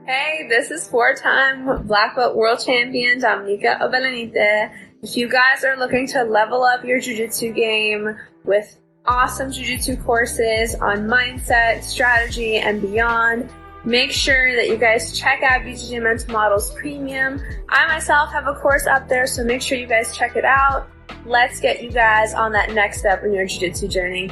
Hey, this is four-time Black Belt World Champion Dominica Obelenite. If you guys are looking to level up your jiu-jitsu game with awesome jiu-jitsu courses on mindset, strategy, and beyond, make sure that you guys check out BJJ Mental Models Premium. I myself have a course up there, so make sure you guys check it out. Let's get you guys on that next step in your jiu-jitsu journey.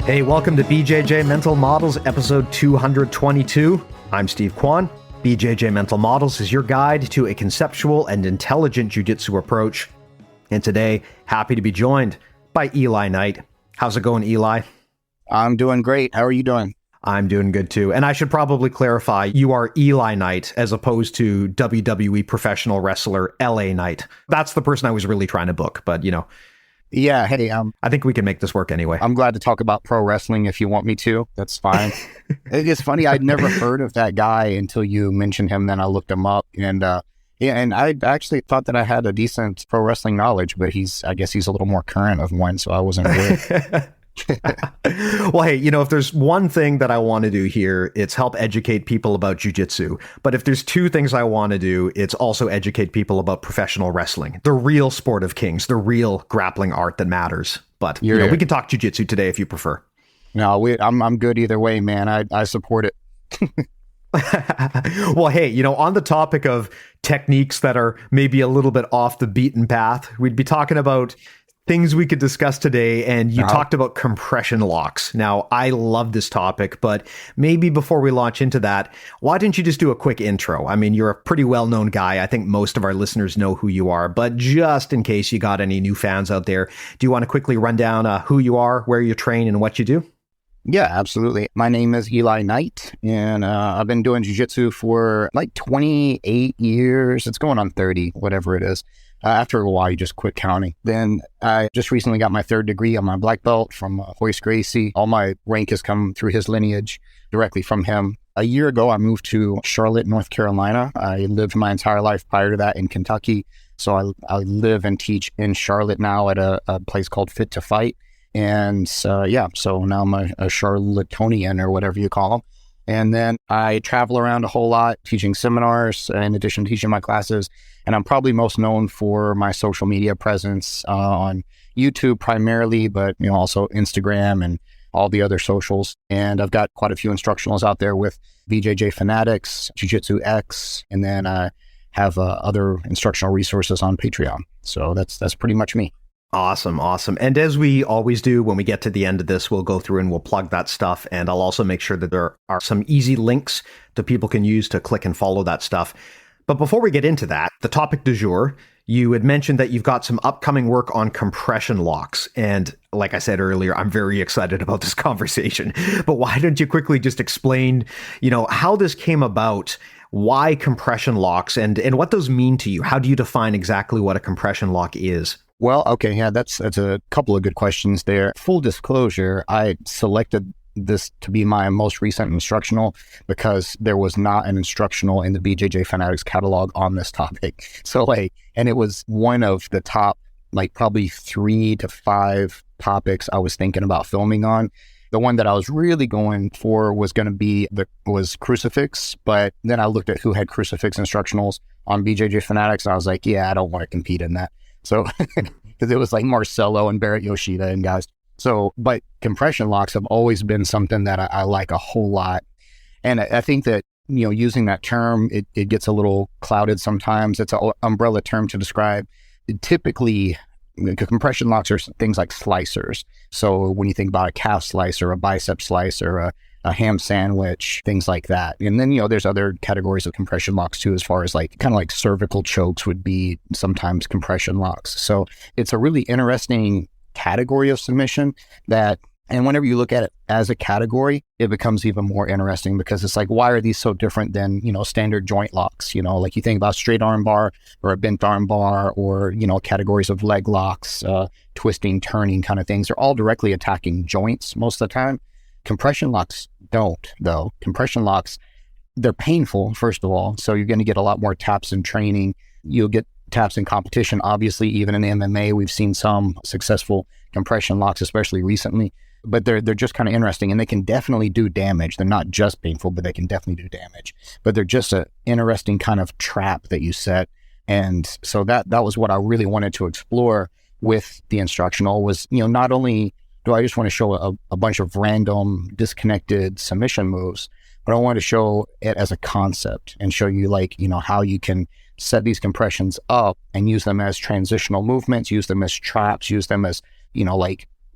Hey, welcome to BJJ Mental Models, episode 222. I'm Steve Kwan. BJJ Mental Models is your guide to a conceptual and intelligent jiu-jitsu approach. And today, happy to be joined by Eli Knight. How's it going, Eli? I'm doing great. How are you doing? I'm doing good too. And I should probably clarify, you are Eli Knight as opposed to WWE professional wrestler LA Knight. That's the person I was really trying to book, but you know. Yeah, hey, I think we can make this work anyway. I'm glad to talk about pro wrestling if you want me to. That's fine. It's funny, I'd never heard of that guy until you mentioned him. Then I looked him up, and I actually thought that I had a decent pro wrestling knowledge, but I guess he's a little more current of one, so I wasn't aware. Well, hey, you know, if there's one thing that I want to do here, it's help educate people about jiu-jitsu. But if there's two things I want to do, it's also educate people about professional wrestling, the real sport of kings, the real grappling art that matters. But you know, we can talk jiu-jitsu today if you prefer. No, I'm good either way, man. I support it. Well, hey, you know, on the topic of techniques that are maybe a little bit off the beaten path, we'd be talking about things we could discuss today, and you talked about compression locks. Now, I love this topic, but maybe before we launch into that, why didn't you just do a quick intro? I mean, you're a pretty well-known guy. I think most of our listeners know who you are, but just in case you got any new fans out there, do you want to quickly run down who you are, where you train, and what you do? Yeah, absolutely. My name is Eli Knight, and I've been doing jiu-jitsu for like 28 years. It's going on 30, whatever it is. After a while, you just quit counting. Then I just recently got my third degree on my black belt from Royce Gracie. All my rank has come through his lineage directly from him. A year ago, I moved to Charlotte, North Carolina. I lived my entire life prior to that in Kentucky. So I live and teach in Charlotte now at a place called Fit to Fight. And so now I'm a Charlottonian or whatever you call them. And then I travel around a whole lot teaching seminars in addition to teaching my classes. And I'm probably most known for my social media presence on YouTube primarily, but you know, also Instagram and all the other socials. And I've got quite a few instructionals out there with BJJ Fanatics, Jiu Jitsu X, and then I have other instructional resources on Patreon. So that's pretty much me. Awesome. And as we always do, when we get to the end of this, we'll go through and we'll plug that stuff. And I'll also make sure that there are some easy links that people can use to click and follow that stuff. But before we get into that, the topic du jour, you had mentioned that you've got some upcoming work on compression locks. And like I said earlier, I'm very excited about this conversation. But why don't you quickly just explain, you know, how this came about, why compression locks, and what those mean to you? How do you define exactly what a compression lock is? Well, okay, yeah, that's a couple of good questions there. Full disclosure, I selected this to be my most recent instructional because there was not an instructional in the BJJ Fanatics catalog on this topic. So and it was one of the top, probably 3 to 5 topics I was thinking about filming on. The one that I was really going for was going to be was crucifix, but then I looked at who had crucifix instructionals on BJJ Fanatics, and I was like, yeah, I don't want to compete in that. So, because it was like Marcelo and Barrett Yoshida and guys. So, but compression locks have always been something that I like a whole lot. And I think that, you know, using that term, it gets a little clouded sometimes. It's an umbrella term to describe. Typically, compression locks are things like slicers. So when you think about a calf slicer, a bicep slicer, a ham sandwich, things like that. And then, you know, there's other categories of compression locks too, as far as kind of like cervical chokes would be sometimes compression locks. So it's a really interesting category of submission and whenever you look at it as a category, it becomes even more interesting because it's like, why are these so different than, you know, standard joint locks? You know, like you think about straight arm bar or a bent arm bar or, you know, categories of leg locks, twisting, turning kind of things. They're all directly attacking joints most of the time. Compression locks don't, though. Compression locks they're painful, first of all. So you're going to get a lot more taps in training. You'll get taps in competition. Obviously, even in MMA, we've seen some successful compression locks, especially recently. But they're just kind of interesting, and they can definitely do damage. They're not just painful, but they can definitely do damage. But they're just an interesting kind of trap that you set. And so that was what I really wanted to explore with the instructional was, not only do I just want to show a bunch of random disconnected submission moves, but I want to show it as a concept and show you how you can set these compressions up and use them as transitional movements, use them as traps, use them as,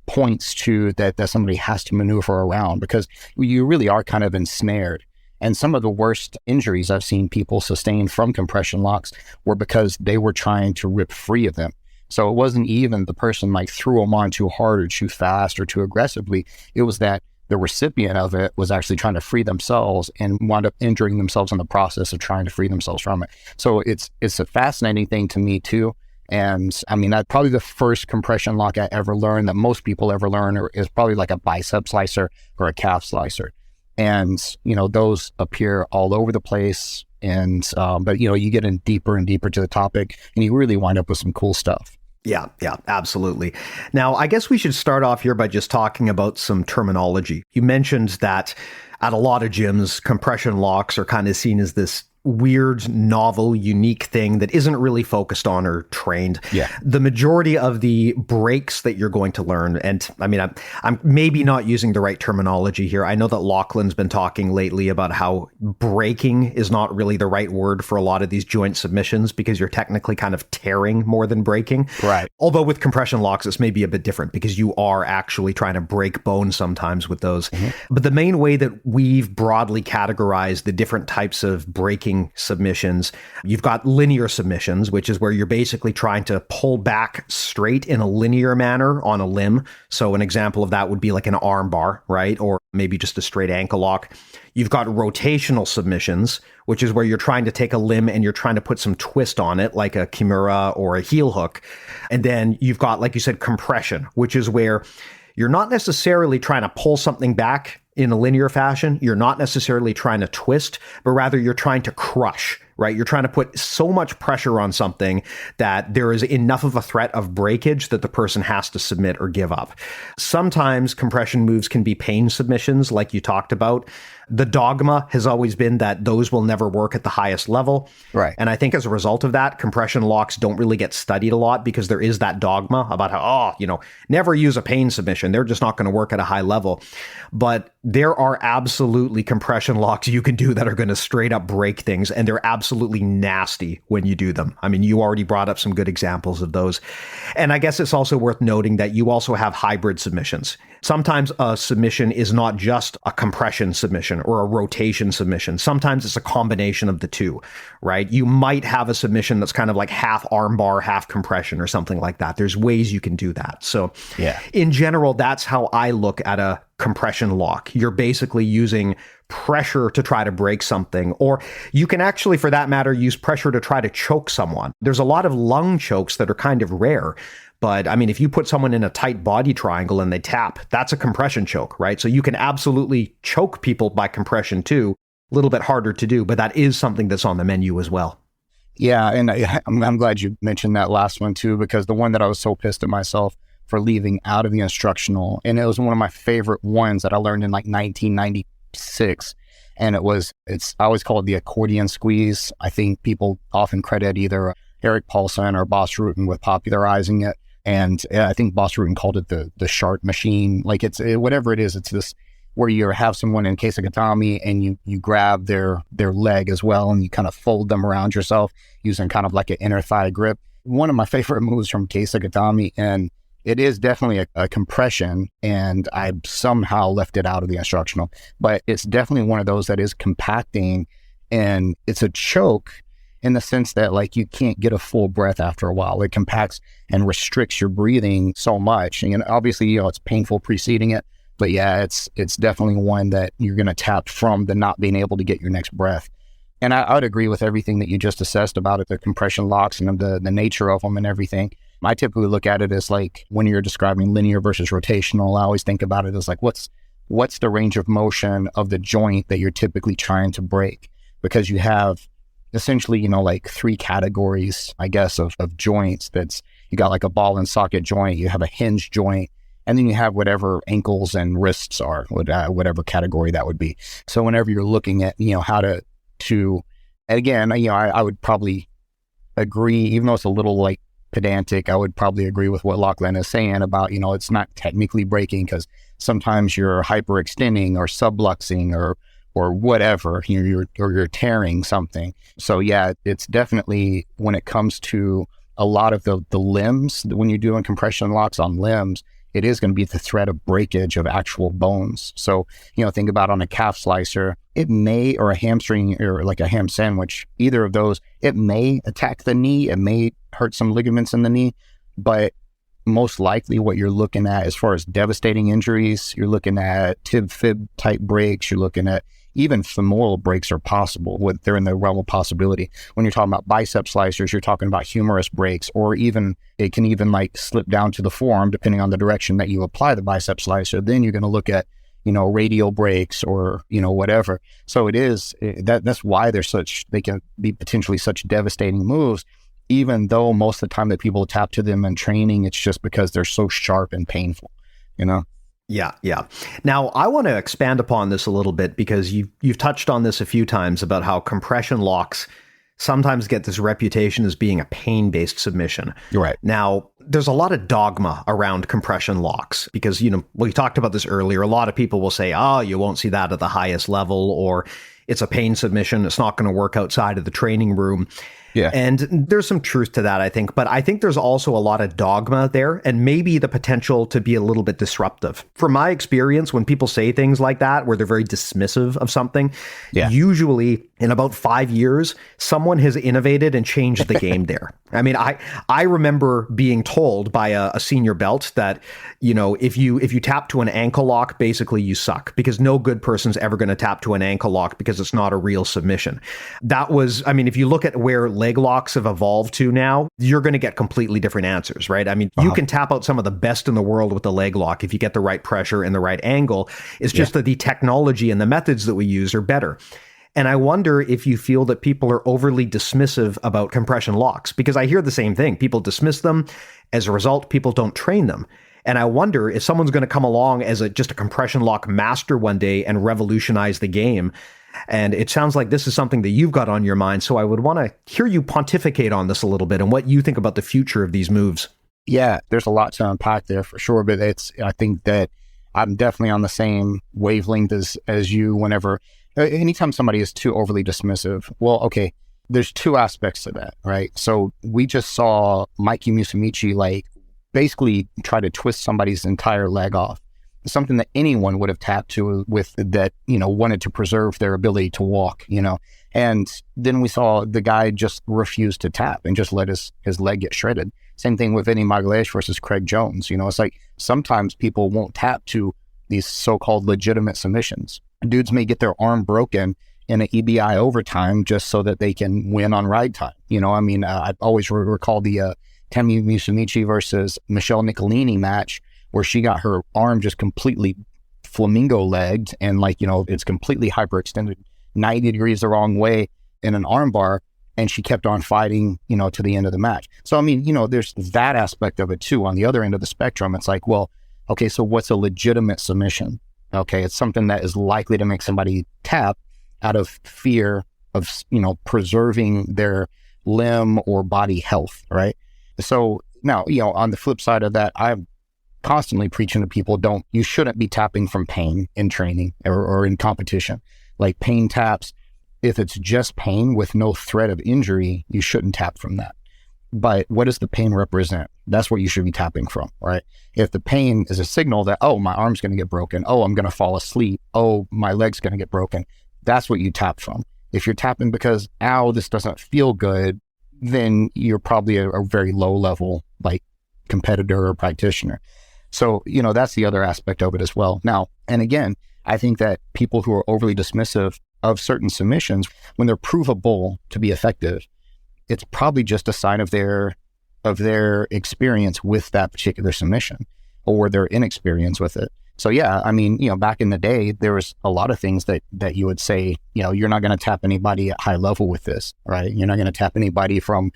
points to that somebody has to maneuver around, because you really are kind of ensnared. And some of the worst injuries I've seen people sustain from compression locks were because they were trying to rip free of them. So it wasn't even the person threw them on too hard or too fast or too aggressively. It was that the recipient of it was actually trying to free themselves and wound up injuring themselves in the process of trying to free themselves from it. So it's a fascinating thing to me too. And I mean, probably the first compression lock I ever learned, that most people ever learn, is probably like a bicep slicer or a calf slicer. And, those appear all over the place. And, but you get in deeper and deeper to the topic, and you really wind up with some cool stuff. Yeah, absolutely. Now, I guess we should start off here by just talking about some terminology. You mentioned that at a lot of gyms, compression locks are kind of seen as this weird, novel, unique thing that isn't really focused on or trained. Yeah. The majority of the breaks that you're going to learn, and I mean, I'm maybe not using the right terminology here. I know that Lachlan's been talking lately about how breaking is not really the right word for a lot of these joint submissions, because you're technically kind of tearing more than breaking. Right. Although with compression locks, it's maybe a bit different because you are actually trying to break bone sometimes with those. Mm-hmm. But the main way that we've broadly categorized the different types of breaking submissions, you've got linear submissions, which is where you're basically trying to pull back straight in a linear manner on a limb. So an example of that would be like an arm bar, right? Or maybe just a straight ankle lock. You've got rotational submissions, which is where you're trying to take a limb and you're trying to put some twist on it, like a kimura or a heel hook. And then you've got, like you said, compression, which is where you're not necessarily trying to pull something back in a linear fashion. You're not necessarily trying to twist, but rather you're trying to crush, right? You're trying to put so much pressure on something that there is enough of a threat of breakage that the person has to submit or give up. Sometimes compression moves can be pain submissions, like you talked about. The dogma has always been that those will never work at the highest level. Right. And I think as a result of that, compression locks don't really get studied a lot because there is that dogma about how, never use a pain submission. They're just not going to work at a high level. But there are absolutely compression locks you can do that are going to straight up break things, and they're absolutely nasty when you do them. I mean, you already brought up some good examples of those. And I guess it's also worth noting that you also have hybrid submissions. Sometimes a submission is not just a compression submission or a rotation submission. Sometimes it's a combination of the two, right? You might have a submission that's kind of like half armbar, half compression or something like that. There's ways you can do that. So in general, that's how I look at a compression lock. You're basically using pressure to try to break something, or you can actually, for that matter, use pressure to try to choke someone. There's a lot of lung chokes that are kind of rare. But I mean, if you put someone in a tight body triangle and they tap, that's a compression choke, right? So you can absolutely choke people by compression too. A little bit harder to do, but that is something that's on the menu as well. Yeah, and I'm glad you mentioned that last one too, because the one that I was so pissed at myself for leaving out of the instructional, and it was one of my favorite ones that I learned in 1996. And I always call it the accordion squeeze. I think people often credit either Eric Paulson or Boss Rutan with popularizing it. And I think Boss Rutan called it the shark machine. Like whatever it is, it's this where you have someone in Keisagatami and you grab their leg as well, and you kind of fold them around yourself using kind of like an inner thigh grip. One of my favorite moves from Keisagatami, and it is definitely a compression, and I somehow left it out of the instructional, but it's definitely one of those that is compacting, and it's a choke in the sense that you can't get a full breath after a while. It compacts and restricts your breathing so much. And obviously, it's painful preceding it, but yeah, it's definitely one that you're going to tap from the not being able to get your next breath. And I would agree with everything that you just assessed about it, the compression locks and the nature of them and everything. I typically look at it as when you're describing linear versus rotational, I always think about it as what's what's the range of motion of the joint that you're typically trying to break? Because you have essentially, like 3 categories, I guess, of joints. You got like a ball and socket joint, you have a hinge joint, and then you have whatever ankles and wrists are, whatever category that would be. So whenever you're looking at, how to, and again, I would probably agree, even though it's a little like pedantic, I would probably agree with what Lachlan is saying about, it's not technically breaking because sometimes you're hyperextending or subluxing or whatever, you're tearing something. So yeah, it's definitely, when it comes to a lot of the limbs, when you're doing compression locks on limbs, it is going to be the threat of breakage of actual bones. So, think about on a calf slicer, it may, or a hamstring or like a ham sandwich, either of those, it may attack the knee, it may hurt some ligaments in the knee, but most likely what you're looking at as far as devastating injuries, you're looking at tib-fib type breaks, you're looking at even femoral breaks are possible. They're in the realm of possibility. When you're talking about bicep slicers, you're talking about humerus breaks, or even it can even like slip down to the forearm depending on the direction that you apply the bicep slicer. Then you're going to look at, radial breaks or, whatever. So it is, that's why they can be potentially such devastating moves, even though most of the time that people tap to them in training, it's just because they're so sharp and painful, Yeah. Now, I want to expand upon this a little bit because you've touched on this a few times about how compression locks sometimes get this reputation as being a pain-based submission. You're right. Now, there's a lot of dogma around compression locks because, we talked about this earlier. A lot of people will say, you won't see that at the highest level, or it's a pain submission. It's not going to work outside of the training room. Yeah. And there's some truth to that, I think. But I think there's also a lot of dogma there and maybe the potential to be a little bit disruptive. From my experience, when people say things like that, where they're very dismissive of something, usually in about 5 years, someone has innovated and changed the game there. I mean, I remember being told by a senior belt that, if you tap to an ankle lock, basically you suck, because no good person's ever going to tap to an ankle lock because it's not a real submission. That was, if you look at where leg locks have evolved to now, you're going to get completely different answers, right? You can tap out some of the best in the world with the leg lock if you get the right pressure and the right angle. It's just that the technology and the methods that we use are better. And I wonder if you feel that people are overly dismissive about compression locks, because I hear the same thing. People dismiss them. As a result, people don't train them. And I wonder if someone's going to come along as just a compression lock master one day and revolutionize the game. And it sounds like this is something that you've got on your mind. So I would want to hear you pontificate on this a little bit and what you think about the future of these moves. Yeah, there's a lot to unpack there for sure. But I think that I'm definitely on the same wavelength as you anytime somebody is too overly dismissive. Well, okay, there's 2 aspects to that, right? So we just saw Mikey Musumeci basically try to twist somebody's entire leg off. Something that anyone would have tapped to with that, wanted to preserve their ability to walk, And then we saw the guy just refuse to tap and just let his leg get shredded. Same thing with Vinny Magalhaes versus Craig Jones. It's like sometimes people won't tap to these so-called legitimate submissions. Dudes may get their arm broken in an EBI overtime just so that they can win on ride time. I always recall the Temi Musumeci versus Michelle Nicolini match, where she got her arm just completely flamingo legged and it's completely hyperextended 90 degrees the wrong way in an arm bar, and she kept on fighting, to the end of the match. So, there's that aspect of it too. On the other end of the spectrum, it's like, well, okay, so what's a legitimate submission? Okay, it's something that is likely to make somebody tap out of fear of, preserving their limb or body health, right? So now, on the flip side of that, I'm constantly preaching to people, you shouldn't be tapping from pain in training or in competition. Like pain taps, if it's just pain with no threat of injury, you shouldn't tap from that. But what does the pain represent? That's what you should be tapping from, right? If the pain is a signal that, my arm's going to get broken, I'm going to fall asleep, my leg's going to get broken, that's what you tap from. If you're tapping because, this doesn't feel good, then you're probably a very low level, competitor or practitioner. So, that's the other aspect of it as well. Now, and again, I think that people who are overly dismissive of certain submissions, when they're provable to be effective, it's probably just a sign of their experience with that particular submission or their inexperience with it. So yeah, I mean, back in the day, there was a lot of things that you would say, you're not going to tap anybody at high level with this, right? You're not going to tap anybody from,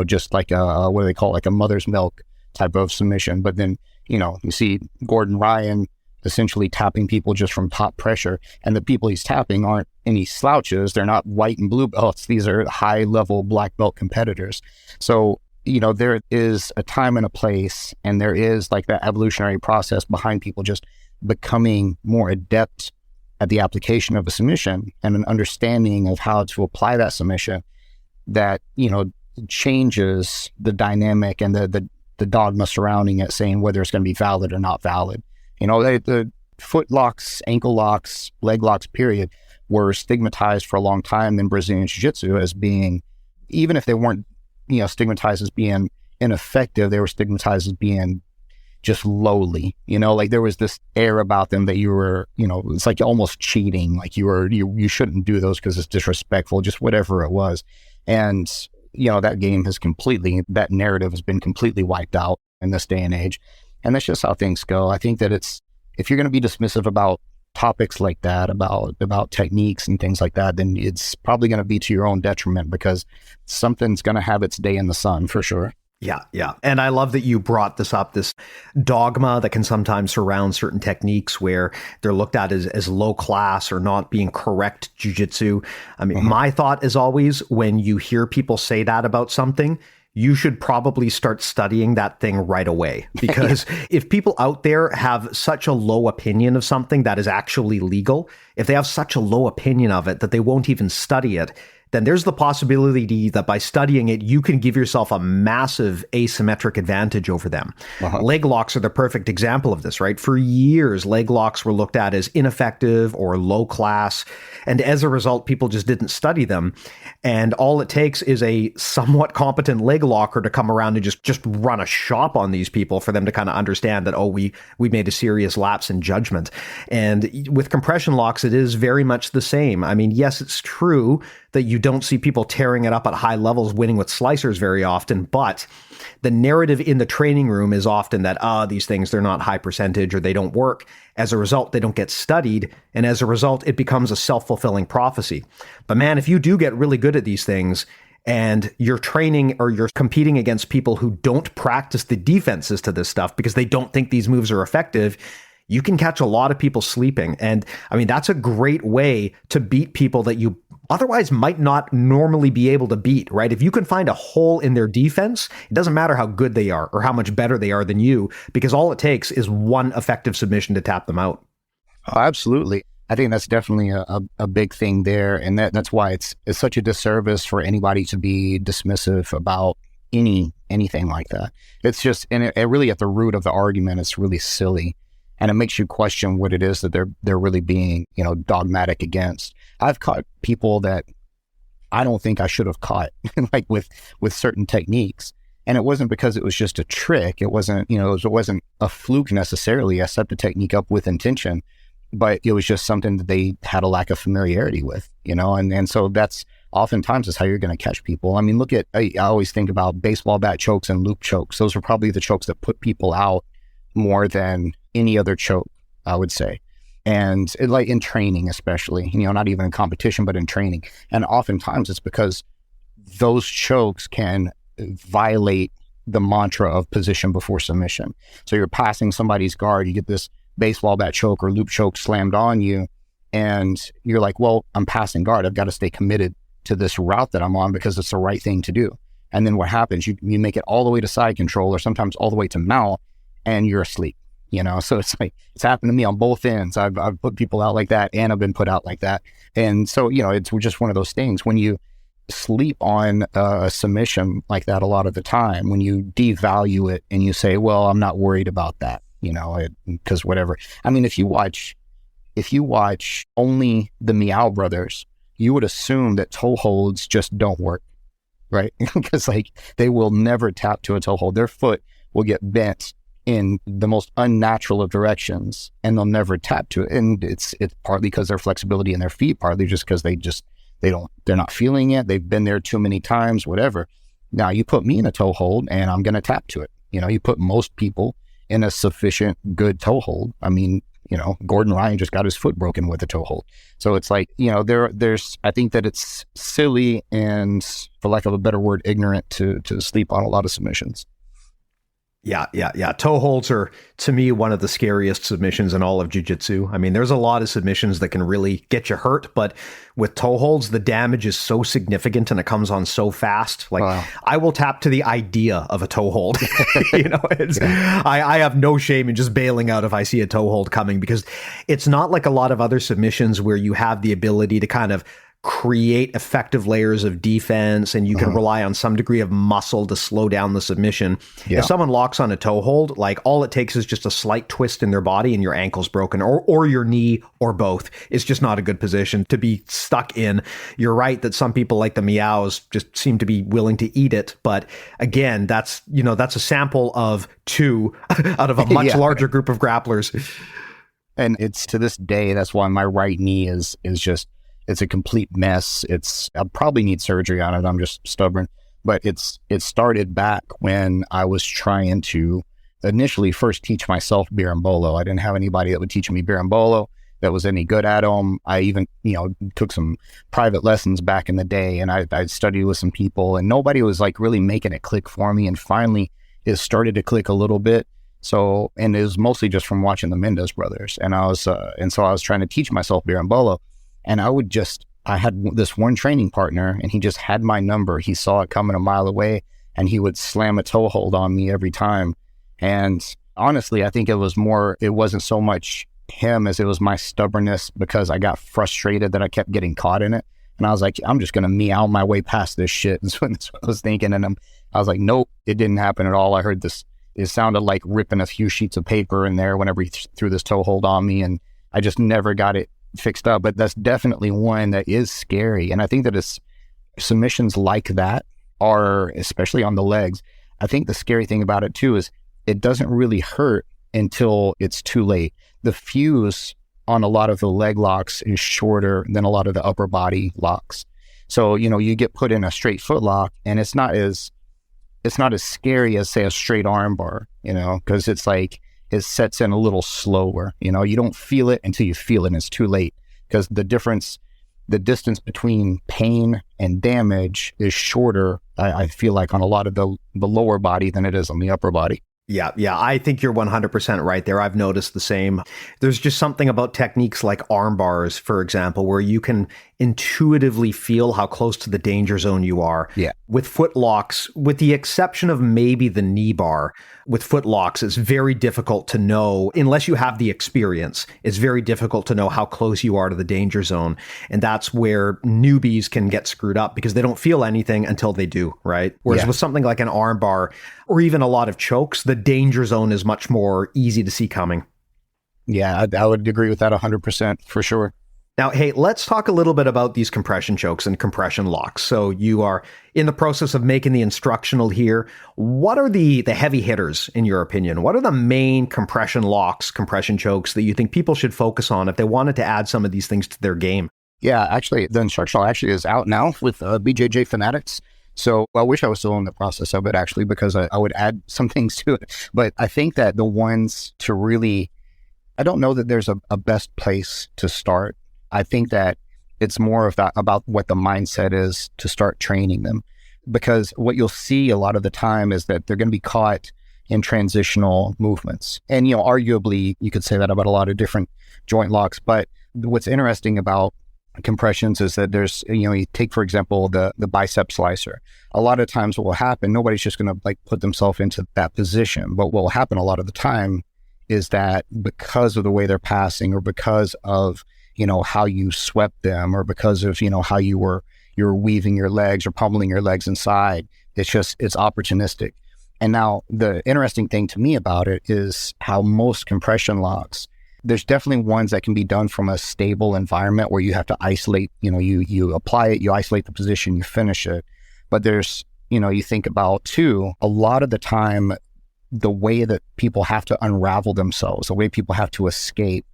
just like what do they call it, like a mother's milk type of submission. But then, you see Gordon Ryan essentially tapping people just from top pressure, and the people he's tapping aren't any slouches. They're not white and blue belts. These are high level black belt competitors. So, there is a time and a place, and there is like that evolutionary process behind people just becoming more adept at the application of a submission and an understanding of how to apply that submission that, changes the dynamic and the dogma surrounding it, saying whether it's going to be valid or not valid. The foot locks, ankle locks, leg locks, period, were stigmatized for a long time in Brazilian Jiu-Jitsu as being, even if they weren't, stigmatized as being ineffective, they were stigmatized as being just lowly. Like there was this air about them that you were, it's like almost cheating, like you shouldn't do those because it's disrespectful, just whatever it was. And, that narrative has been completely wiped out in this day and age. And that's just how things go. I think that if you're going to be dismissive about topics like that, about techniques and things like that, then it's probably going to be to your own detriment, because something's going to have its day in the sun for sure. Yeah. And I love that you brought this up, this dogma that can sometimes surround certain techniques where they're looked at as low class or not being correct jiu-jitsu. I mean, my thought is always, when you hear people say that about something, you should probably start studying that thing right away, because if people out there have such a low opinion of something that is actually legal, if they have such a low opinion of it that they won't even study it, then there's the possibility that by studying it, you can give yourself a massive asymmetric advantage over them. Leg locks are the perfect example of this, right? For years, leg locks were looked at as ineffective or low class. And as a result, people just didn't study them. And all it takes is a somewhat competent leg locker to come around and just run a shop on these people for them to kind of understand that, we made a serious lapse in judgment. And with compression locks, it is very much the same. I mean, yes, it's true that you don't see people tearing it up at high levels, winning with slicers very often, but the narrative in the training room is often that, these things, they're not high percentage or they don't work. As a result, they don't get studied. And as a result, it becomes a self-fulfilling prophecy. But man, if you do get really good at these things and you're training or you're competing against people who don't practice the defenses to this stuff because they don't think these moves are effective, you can catch a lot of people sleeping. And I mean, that's a great way to beat people that you otherwise might not normally be able to beat, right? If you can find a hole in their defense, it doesn't matter how good they are or how much better they are than you, because all it takes is one effective submission to tap them out. Oh, absolutely. I think that's definitely a big thing there. And that's why it's such a disservice for anybody to be dismissive about anything like that. It's just, and it really at the root of the argument, it's really silly. And it makes you question what it is that they're really being, dogmatic against. I've caught people that I don't think I should have caught, like with certain techniques. And it wasn't because it was just a trick. It wasn't, it wasn't a fluke necessarily. I set the technique up with intention, but it was just something that they had a lack of familiarity with, and so that's oftentimes is how you're going to catch people. I mean, I always think about baseball bat chokes and loop chokes. Those are probably the chokes that put people out more than any other choke, I would say. And like in training, especially, not even in competition, but in training. And oftentimes it's because those chokes can violate the mantra of position before submission. So you're passing somebody's guard, you get this baseball bat choke or loop choke slammed on you, and you're like, well, I'm passing guard. I've got to stay committed to this route that I'm on because it's the right thing to do. And then what happens? You make it all the way to side control or sometimes all the way to mount, and you're asleep. So it's like, it's happened to me on both ends. I've put people out like that, and I've been put out like that. And so, it's just one of those things. When you sleep on a submission like that a lot of the time, when you devalue it and you say, well, I'm not worried about that, because whatever. I mean, if you watch only the Meow Brothers, you would assume that toe holds just don't work, right? Because they will never tap to a toe hold. Their foot will get bent in the most unnatural of directions, and they'll never tap to it. And it's partly because their flexibility in their feet, partly just because they're not feeling it. They've been there too many times, whatever. Now you put me in a toe hold and I'm going to tap to it. You put most people in a sufficient good toe hold. I mean, Gordon Ryan just got his foot broken with a toe hold. So it's like, there's, I think that it's silly and, for lack of a better word, ignorant to sleep on a lot of submissions. Yeah. Toe holds are, to me, one of the scariest submissions in all of jiu-jitsu. I mean, there's a lot of submissions that can really get you hurt, but with toe holds, the damage is so significant and it comes on so fast. Like, wow. I will tap to the idea of a toe hold. I have no shame in just bailing out if I see a toe hold coming, because it's not like a lot of other submissions where you have the ability to kind of create effective layers of defense and you can rely on some degree of muscle to slow down the submission. Yeah. If someone locks on a toe hold, like, all it takes is just a slight twist in their body and your ankle's broken, or your knee, or both. It's just not a good position to be stuck in. You're right that some people, like the Meows, just seem to be willing to eat it. But again, that's a sample of 2 out of a much larger group of grapplers. And it's, to this day, that's why my right knee is just, it's a complete mess. I probably need surgery on it. I'm just stubborn. But it started back when I was trying to initially first teach myself berimbolo. I didn't have anybody that would teach me berimbolo that was any good at them. I even, took some private lessons back in the day, and I studied with some people, and nobody was like really making it click for me. And finally it started to click a little bit. So, and it was mostly just from watching the Mendes brothers. And so I was trying to teach myself berimbolo. And I had this one training partner, and he just had my number. He saw it coming a mile away, and he would slam a toe hold on me every time. And honestly, I think it wasn't so much him as it was my stubbornness, because I got frustrated that I kept getting caught in it. And I was like, I'm just going to meow my way past this shit. That's what I was thinking. And I was like, nope, it didn't happen at all. I heard this. It sounded like ripping a few sheets of paper in there whenever he threw this toe hold on me. And I just never got it fixed up. But that's definitely one that is scary. And I think that it's submissions like that are, especially on the legs, I think the scary thing about it too is it doesn't really hurt until it's too late. The fuse on a lot of the leg locks is shorter than a lot of the upper body locks. So, you get put in a straight foot lock, and it's not as scary as, say, a straight arm bar, because it's like, it sets in a little slower. You don't feel it until you feel it, and it's too late, because the distance between pain and damage is shorter, I feel like, on a lot of the lower body than it is on the upper body. Yeah, I think you're 100% right there. I've noticed the same. There's just something about techniques like arm bars, for example, where you can intuitively feel how close to the danger zone you are. Yeah. With foot locks, with the exception of maybe the knee bar, with foot locks, it's very difficult to know, unless you have the experience, it's very difficult to know how close you are to the danger zone. And that's where newbies can get screwed up, because they don't feel anything until they do, right? Whereas with something like an arm bar, or even a lot of chokes, the danger zone is much more easy to see coming. Yeah, I would agree with that 100% for sure. Now, hey, let's talk a little bit about these compression chokes and compression locks. So you are in the process of making the instructional here. What are the heavy hitters, in your opinion? What are the main compression locks, compression chokes that you think people should focus on if they wanted to add some of these things to their game? Yeah, actually, the instructional actually is out now with BJJ Fanatics. So I wish I was still in the process of it, actually, because I would add some things to it. But I think that the ones to really, I don't know that there's a best place to start. I think that it's more of that about what the mindset is to start training them, because what you'll see a lot of the time is that they're going to be caught in transitional movements. And, arguably you could say that about a lot of different joint locks. But what's interesting about compressions is that there's, you take, for example, the bicep slicer. A lot of times what will happen, nobody's just going to put themselves into that position. But what will happen a lot of the time is that because of the way they're passing, or because of how you swept them, or because of, how you're weaving your legs or pummeling your legs inside, it's opportunistic. And now the interesting thing to me about it is how most compression locks, there's definitely ones that can be done from a stable environment where you have to isolate, you apply it, you isolate the position, you finish it. But there's, you think about too, a lot of the time, the way that people have to unravel themselves, the way people have to escape,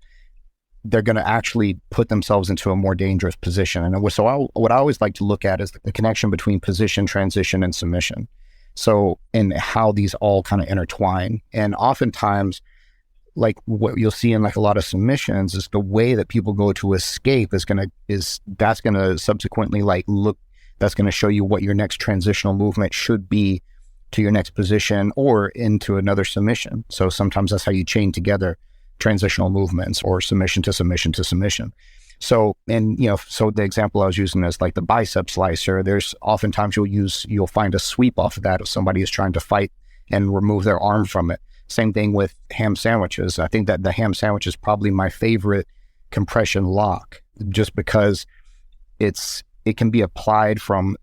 they're going to actually put themselves into a more dangerous position. And so what I always like to look at is the connection between position, transition, and submission. So, and how these all kind of intertwine. And oftentimes, like what you'll see in like a lot of submissions is the way that people go to escape that's gonna subsequently that's gonna show you what your next transitional movement should be to your next position or into another submission. So sometimes that's how you chain together transitional movements or submission to submission to submission. So, and so the example I was using is like the bicep slicer. There's oftentimes you'll find a sweep off of that if somebody is trying to fight and remove their arm from it. Same thing with ham sandwiches. I think that the ham sandwich is probably my favorite compression lock, just because it can be applied from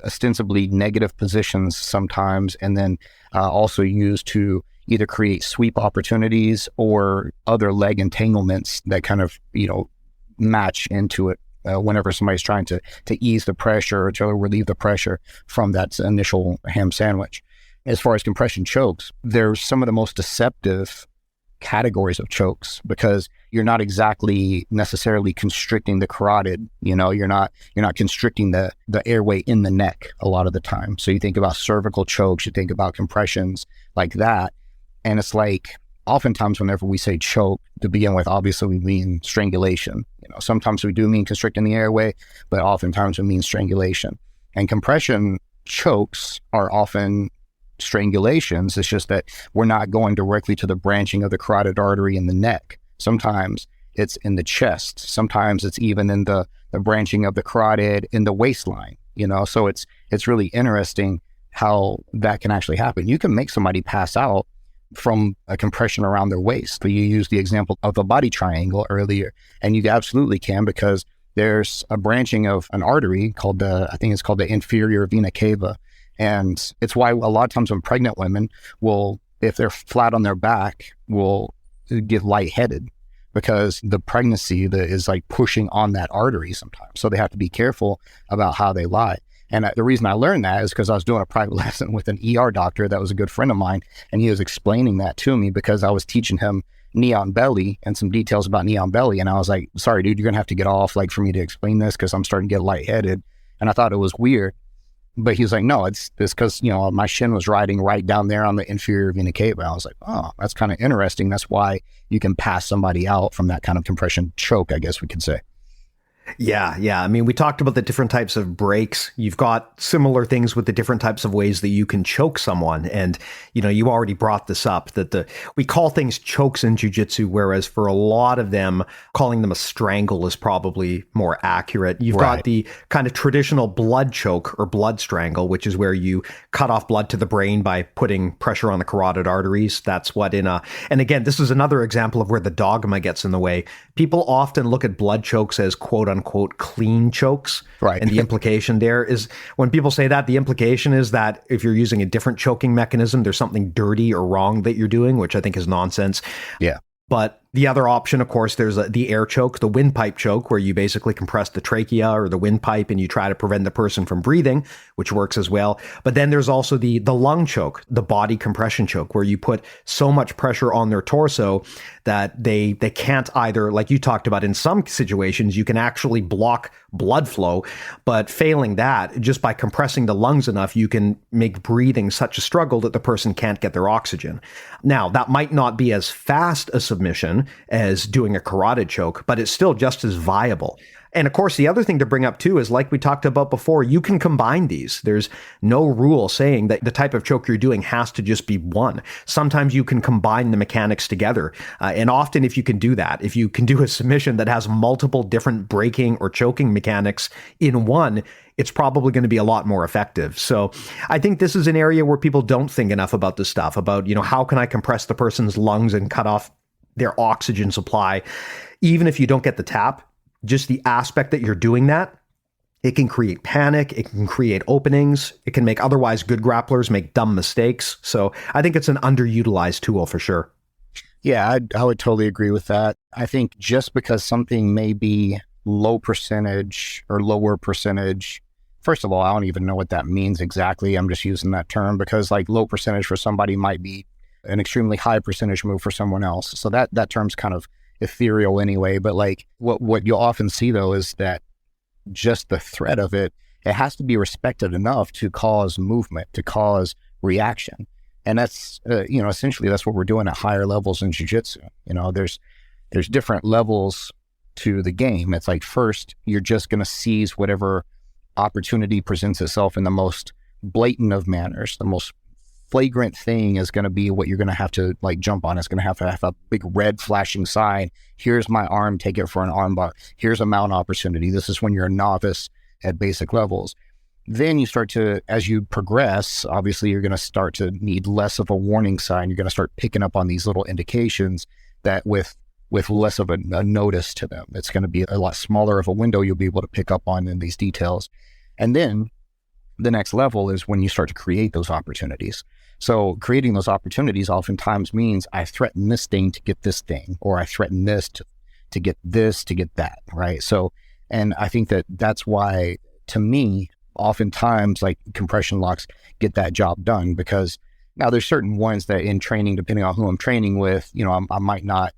ostensibly negative positions sometimes, and then also used to either create sweep opportunities or other leg entanglements that kind of match into it whenever somebody's trying to ease the pressure or to relieve the pressure from that initial ham sandwich. As far as compression chokes, there's some of the most deceptive categories of chokes because you're not exactly necessarily constricting the carotid. You're not constricting the airway in the neck a lot of the time. So you think about cervical chokes, you think about compressions like that, and it's like oftentimes whenever we say choke, to begin with, obviously we mean strangulation. Sometimes we do mean constricting the airway, but oftentimes we mean strangulation. And compression chokes are often strangulations. It's just that we're not going directly to the branching of the carotid artery in the neck. Sometimes it's in the chest. Sometimes it's even in the branching of the carotid in the waistline. So it's really interesting how that can actually happen. You can make somebody pass out from a compression around their waist. You used the example of the body triangle earlier, and you absolutely can, because there's a branching of an artery called I think it's called the inferior vena cava. And it's why a lot of times when pregnant women if they're flat on their back, will get lightheaded because the pregnancy is like pushing on that artery sometimes. So they have to be careful about how they lie. And the reason I learned that is because I was doing a private lesson with an ER doctor that was a good friend of mine, and he was explaining that to me because I was teaching him knee on belly and some details about knee on belly. And I was like, sorry, dude, you're going to have to get off for me to explain this because I'm starting to get lightheaded. And I thought it was weird. But he was like, no, it's because, my shin was riding right down there on the inferior vena cava. I was like, oh, that's kind of interesting. That's why you can pass somebody out from that kind of compression choke, I guess we could say. Yeah. I mean, we talked about the different types of breaks. You've got similar things with the different types of ways that you can choke someone. And, you already brought this up, that we call things chokes in jiu-jitsu, whereas for a lot of them, calling them a strangle is probably more accurate. You've got the kind of traditional blood choke or blood strangle, which is where you cut off blood to the brain by putting pressure on the carotid arteries. That's what and again, this is another example of where the dogma gets in the way. People often look at blood chokes as quote unquote clean chokes. Right. And the implication there is, when people say that, the implication is that if you're using a different choking mechanism, there's something dirty or wrong that you're doing, which I think is nonsense. Yeah. But the other option, of course, there's the air choke, the windpipe choke, where you basically compress the trachea or the windpipe and you try to prevent the person from breathing, which works as well. But then there's also the lung choke, the body compression choke, where you put so much pressure on their torso that they can't either, like you talked about, in some situations, you can actually block blood flow. But failing that, just by compressing the lungs enough, you can make breathing such a struggle that the person can't get their oxygen. Now, that might not be as fast a submission as doing a carotid choke, but it's still just as viable. And of course, the other thing to bring up too is, like we talked about before, you can combine these. There's no rule saying that the type of choke you're doing has to just be one. Sometimes you can combine the mechanics together. And often if you can do that, if you can do a submission that has multiple different breaking or choking mechanics in one, it's probably going to be a lot more effective. So I think this is an area where people don't think enough about this stuff, about, how can I compress the person's lungs and cut off their oxygen supply? Even if you don't get the tap, just the aspect that you're doing that, it can create panic, it can create openings, it can make otherwise good grapplers make dumb mistakes. So I think it's an underutilized tool for sure. Yeah, I would totally agree with that. I think just because something may be low percentage or lower percentage, first of all, I don't even know what that means exactly. I'm just using that term because low percentage for somebody might be an extremely high percentage move for someone else. So that term's kind of ethereal anyway. But what you'll often see though is that just the threat of it it has to be respected enough to cause movement, to cause reaction. And that's, essentially that's what we're doing at higher levels in jiu-jitsu. There's different levels to the game. It's like, first, you're just going to seize whatever opportunity presents itself in the most blatant of manners. The most flagrant thing is going to be what you're going to have to like jump on. It's going to have a big red flashing sign. Here's my arm, take it for an arm bar. Here's a mount opportunity. This is when you're a novice at basic levels. Then you start to, as you progress, obviously you're going to start to need less of a warning sign. You're going to start picking up on these little indications that with less of a notice to them. It's going to be a lot smaller of a window you'll be able to pick up on in these details. And then the next level is when you start to create those opportunities. So creating those opportunities oftentimes means I threaten this thing to get this thing, or I threaten this to get this, to get that, right? So, and I think that's why, to me, oftentimes like compression locks get that job done, because now there's certain ones that in training, depending on who I'm training with, I might not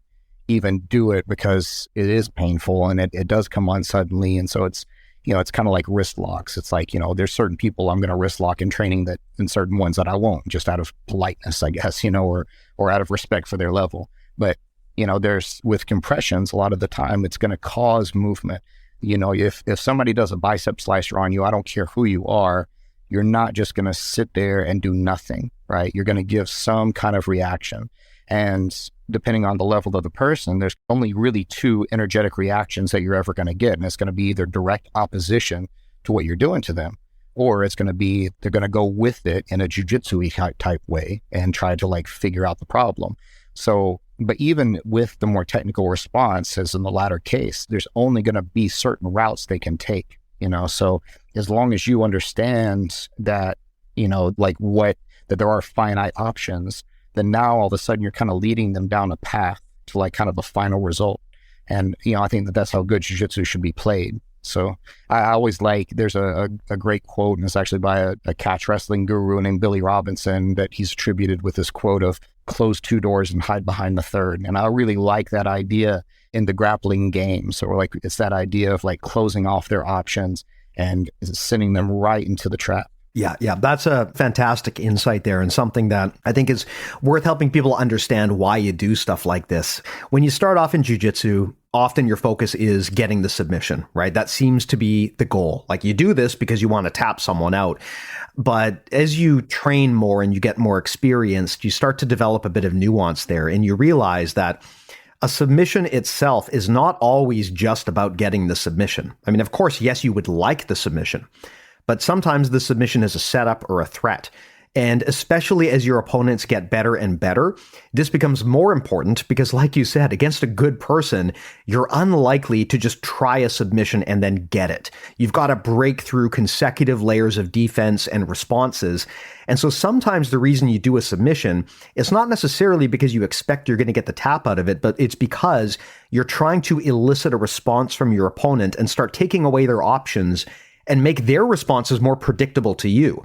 even do it because it is painful and it does come on suddenly. And so it's kind of like wrist locks. It's like, there's certain people I'm going to wrist lock in training and certain ones that I won't, just out of politeness, I guess, or out of respect for their level. But, there's with compressions, a lot of the time it's going to cause movement. If somebody does a bicep slicer on you, I don't care who you are, you're not just going to sit there and do nothing, right? You're going to give some kind of reaction. And depending on the level of the person, there's only really two energetic reactions that you're ever going to get. And it's going to be either direct opposition to what you're doing to them, or it's going to be, they're going to go with it in a jujitsu-y type way and try to like figure out the problem. So, but even with the more technical response, as in the latter case, there's only going to be certain routes they can take, so as long as you understand that, that there are finite options, then now all of a sudden you're kind of leading them down a path to like kind of a final result. And, I think that's how good jiu-jitsu should be played. So I always there's a great quote, and it's actually by a catch wrestling guru named Billy Robinson, that he's attributed with this quote of close two doors and hide behind the third. And I really like that idea in the grappling game. So it's that idea of like closing off their options and sending them right into the trap. Yeah, that's a fantastic insight there, and something that I think is worth helping people understand why you do stuff like this. When you start off in jiu-jitsu, often your focus is getting the submission, right? That seems to be the goal. Like, you do this because you want to tap someone out. But as you train more and you get more experienced, you start to develop a bit of nuance there, and you realize that a submission itself is not always just about getting the submission. I mean, of course, yes, you would like the submission, but sometimes the submission is a setup or a threat. And especially as your opponents get better and better, this becomes more important because, like you said, against a good person, you're unlikely to just try a submission and then get it. You've got to break through consecutive layers of defense and responses. And so sometimes the reason you do a submission is not necessarily because you expect you're going to get the tap out of it, but it's because you're trying to elicit a response from your opponent and start taking away their options and make their responses more predictable to you.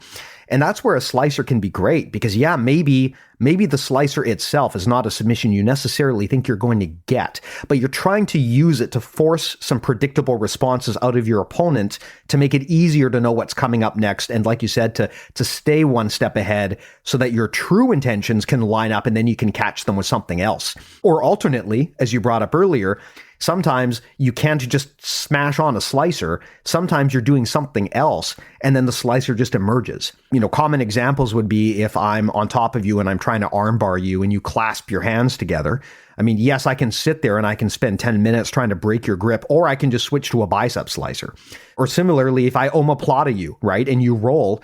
And that's where a slicer can be great, because maybe the slicer itself is not a submission you necessarily think you're going to get, but you're trying to use it to force some predictable responses out of your opponent to make it easier to know what's coming up next. And like you said, to stay one step ahead so that your true intentions can line up and then you can catch them with something else. Or alternately, as you brought up earlier, sometimes you can't just smash on a slicer. Sometimes you're doing something else, and then the slicer just emerges. Common examples would be if I'm on top of you and I'm trying to armbar you and you clasp your hands together. I mean, yes, I can sit there and I can spend 10 minutes trying to break your grip, or I can just switch to a bicep slicer. Or similarly, if I omoplata you, right, and you roll,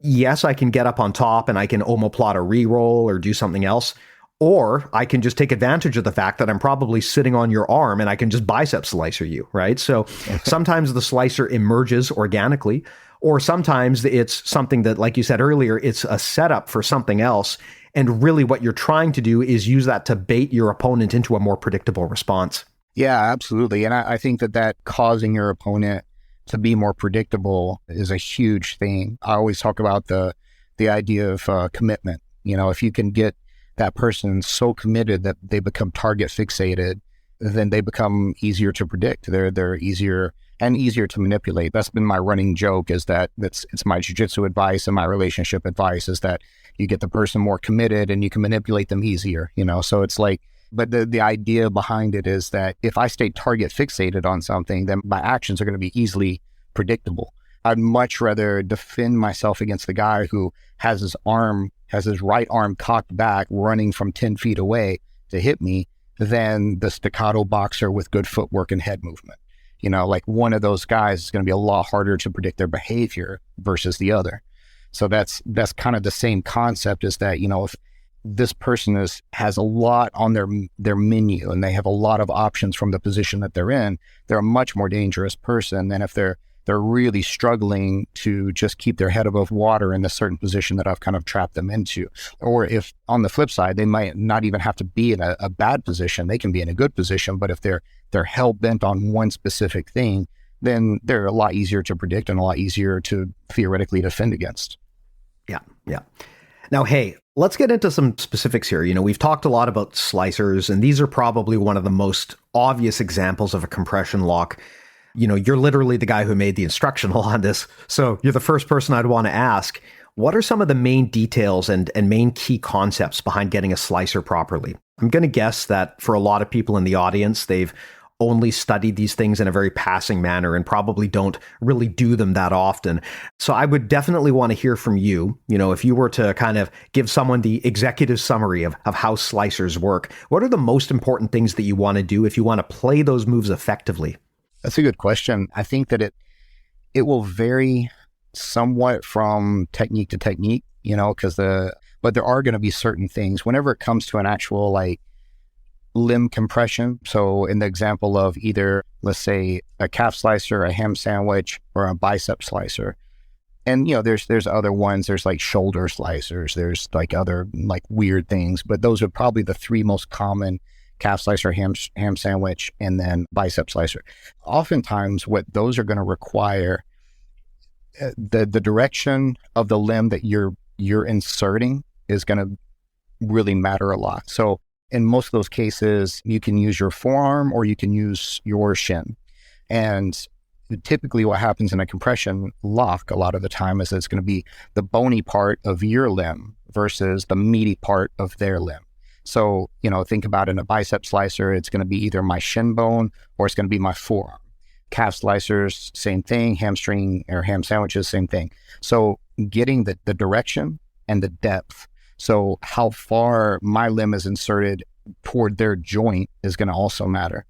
yes, I can get up on top and I can omoplata re-roll or do something else. Or I can just take advantage of the fact that I'm probably sitting on your arm and I can just bicep slicer you, right? So sometimes the slicer emerges organically, or sometimes it's something that, like you said earlier, it's a setup for something else. And really what you're trying to do is use that to bait your opponent into a more predictable response. Yeah, absolutely. And I think that causing your opponent to be more predictable is a huge thing. I always talk about the idea of commitment. If you can get that person so committed that they become target fixated, then they become easier to predict. They're easier and easier to manipulate. That's been my running joke, is that it's my jiu-jitsu advice and my relationship advice, is that you get the person more committed and you can manipulate them easier, So it's like, but the idea behind it is that if I stay target fixated on something, then my actions are going to be easily predictable. I'd much rather defend myself against the guy who has his right arm cocked back, running from 10 feet away to hit me, than the staccato boxer with good footwork and head movement. Like one of those guys is going to be a lot harder to predict their behavior versus the other. So that's kind of the same concept, is that, if this person has a lot on their menu and they have a lot of options from the position that they're in, they're a much more dangerous person than if they're really struggling to just keep their head above water in a certain position that I've kind of trapped them into. Or if on the flip side, they might not even have to be in a bad position, they can be in a good position, but if they're hell-bent on one specific thing, then they're a lot easier to predict and a lot easier to theoretically defend against. Yeah. Now, hey, let's get into some specifics here. We've talked a lot about slicers, and these are probably one of the most obvious examples of a compression lock. You're literally the guy who made the instructional on this, so you're the first person I'd want to ask, what are some of the main details and main key concepts behind getting a slicer properly? I'm going to guess that for a lot of people in the audience, they've only studied these things in a very passing manner and probably don't really do them that often. So I would definitely want to hear from you. If you were to kind of give someone the executive summary of how slicers work, what are the most important things that you want to do if you want to play those moves effectively? That's a good question. I think that it will vary somewhat from technique to technique, but there are going to be certain things whenever it comes to an actual like limb compression. So in the example of either, let's say, a calf slicer, a ham sandwich, or a bicep slicer. And, there's other ones, there's like shoulder slicers, there's like other like weird things, but those are probably the three most common: calf slicer, ham sandwich, and then bicep slicer. Oftentimes what those are going to require, the direction of the limb that you're inserting is going to really matter a lot. So in most of those cases, you can use your forearm or you can use your shin. And typically what happens in a compression lock a lot of the time is it's going to be the bony part of your limb versus the meaty part of their limb. So, think about in a bicep slicer, it's going to be either my shin bone or it's going to be my forearm. Calf slicers, same thing. Hamstring or ham sandwiches, same thing. So getting the direction and the depth. So how far my limb is inserted toward their joint is going to also matter.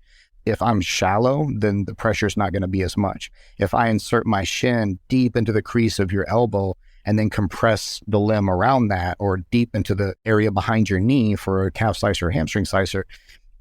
If I'm shallow, then the pressure is not going to be as much. If I insert my shin deep into the crease of your elbow and then compress the limb around that, or deep into the area behind your knee for a calf slicer or hamstring slicer,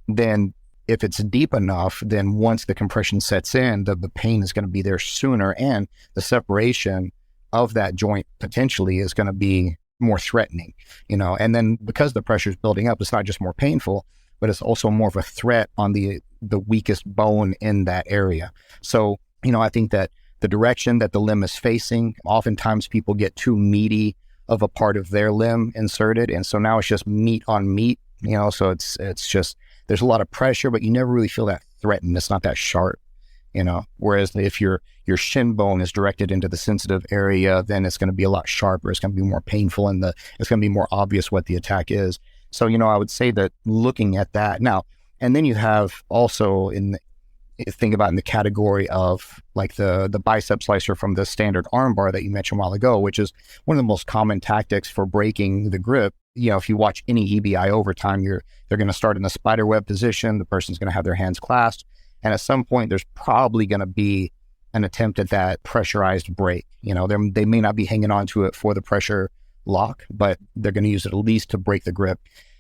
then if it's deep enough, then once the compression sets in, the pain is going to be there sooner, and the separation of that joint potentially is going to be more threatening, and then because the pressure is building up, it's not just more painful, but it's also more of a threat on the weakest bone in that area. So, I think that the direction that the limb is facing, oftentimes people get too meaty of a part of their limb inserted. And so now it's just meat on meat, so it's just, there's a lot of pressure, but you never really feel that threatened. It's not that sharp, whereas if your shin bone is directed into the sensitive area, then it's going to be a lot sharper. It's going to be more painful, and it's going to be more obvious what the attack is. So, I would say that looking at that now, and then you have also think about in the category of like the bicep slicer from the standard arm bar that you mentioned a while ago, which is one of the most common tactics for breaking the grip. If you watch any EBI overtime, they're going to start in the spider web position. The person's going to have their hands clasped. And at some point, there's probably going to be an attempt at that pressurized break. They may not be hanging on to it for the pressure lock, but they're going to use it at least to break the grip.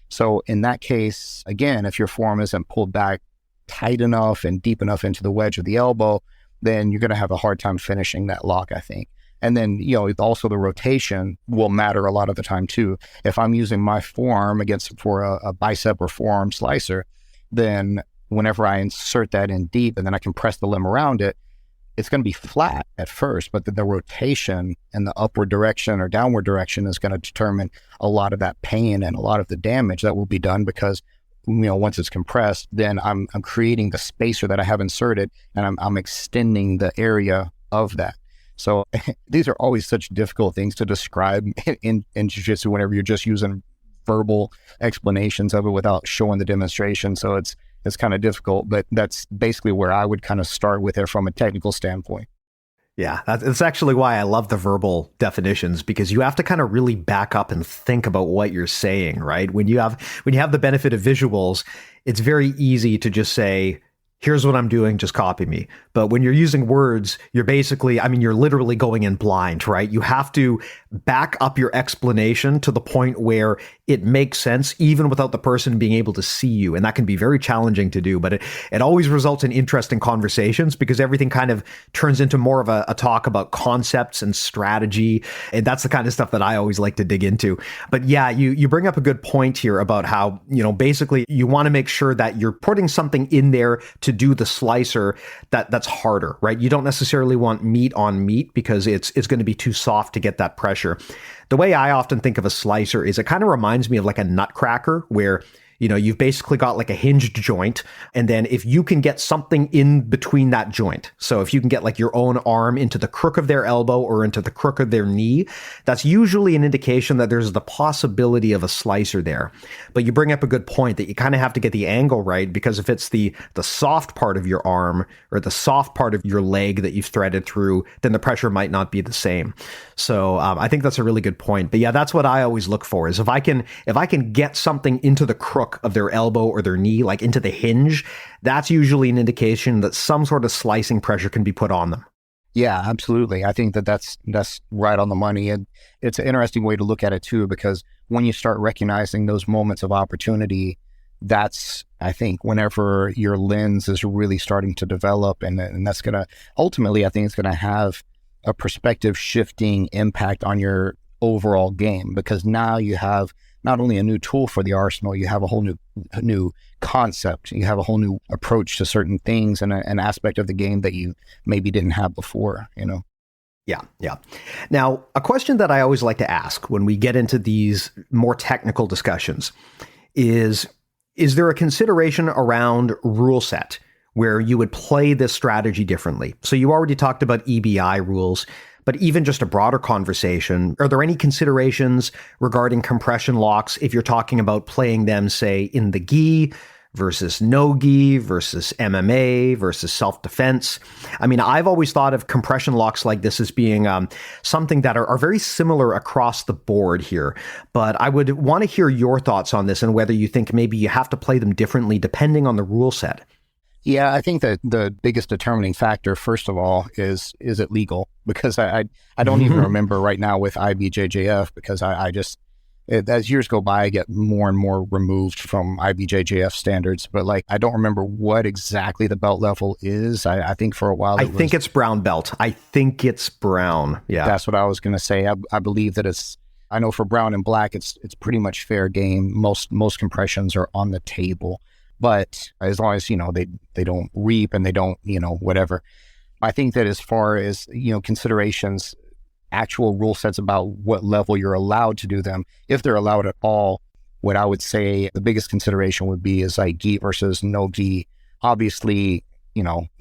So in that case, again, if your forearm isn't pulled back tight enough and deep enough into the wedge of the elbow, then you're going to have a hard time finishing that lock, I think. And then, also the rotation will matter a lot of the time too. If I'm using my forearm for a bicep or forearm slicer, then whenever I insert that in deep and then I compress the limb around it, it's going to be flat at first, but the rotation and the upward direction or downward direction is going to determine a lot of that pain and a lot of the damage that will be done, because once it's compressed, then I'm creating the spacer that I have inserted, and I'm extending the area of that. So these are always such difficult things to describe in jiu-jitsu whenever you're just using verbal explanations of it without showing the demonstration. So it's kind of difficult, but that's basically where I would kind of start with it from a technical standpoint. Yeah, that's actually why I love the verbal definitions, because you have to kind of really back up and think about what you're saying, right? When you have the benefit of visuals, it's very easy to just say, here's what I'm doing, just copy me. But when you're using words, you're basically, you're literally going in blind, right? You have to back up your explanation to the point where it makes sense, even without the person being able to see you. And that can be very challenging to do, but it always results in interesting conversations, because everything kind of turns into more of a talk about concepts and strategy. And that's the kind of stuff that I always like to dig into. But yeah, you bring up a good point here about how, basically you want to make sure that you're putting something in there to do the slicer that's harder, right? You don't necessarily want meat on meat, because it's going to be too soft to get that pressure. The way I often think of a slicer is it kind of reminds me of like a nutcracker, where you've basically got like a hinged joint. And then if you can get something in between that joint, so if you can get like your own arm into the crook of their elbow or into the crook of their knee, that's usually an indication that there's the possibility of a slicer there. But you bring up a good point that you kind of have to get the angle right, because if it's the soft part of your arm or the soft part of your leg that you've threaded through, then the pressure might not be the same. So I think that's a really good point. But yeah, that's what I always look for, is if I can get something into the crook of their elbow or their knee, like into the hinge, that's usually an indication that some sort of slicing pressure can be put on them. Yeah, absolutely. I think that's right on the money. And it's an interesting way to look at it too, because when you start recognizing those moments of opportunity, that's, I think, whenever your lens is really starting to develop, and that's going to, ultimately, I think it's going to have a perspective shifting impact on your overall game, because now you have not only a new tool for the arsenal, you have a whole new concept, you have a whole new approach to certain things, and an aspect of the game that you maybe didn't have before, Yeah. Now, a question that I always like to ask when we get into these more technical discussions is there a consideration around rule set where you would play this strategy differently? So you already talked about EBI rules, but even just a broader conversation, are there any considerations regarding compression locks if you're talking about playing them, say, in the gi versus no gi versus MMA versus self-defense? I've always thought of compression locks like this as being something that are very similar across the board here. But I would want to hear your thoughts on this and whether you think maybe you have to play them differently depending on the rule set. Yeah, I think that the biggest determining factor, first of all, is it legal? Because I don't even remember right now with IBJJF, because I just, as years go by, I get more and more removed from IBJJF standards. But I don't remember what exactly the belt level is. I think for a while I think it's brown belt. I think it's brown. Yeah, that's what I was going to say. I believe that it's. I know for brown and black, it's pretty much fair game. Most compressions are on the table. But as long as, they don't reap and they don't, whatever. I think that as far as, considerations, actual rule sets about what level you're allowed to do them, if they're allowed at all, what I would say the biggest consideration would be is like gi versus no gi. Obviously,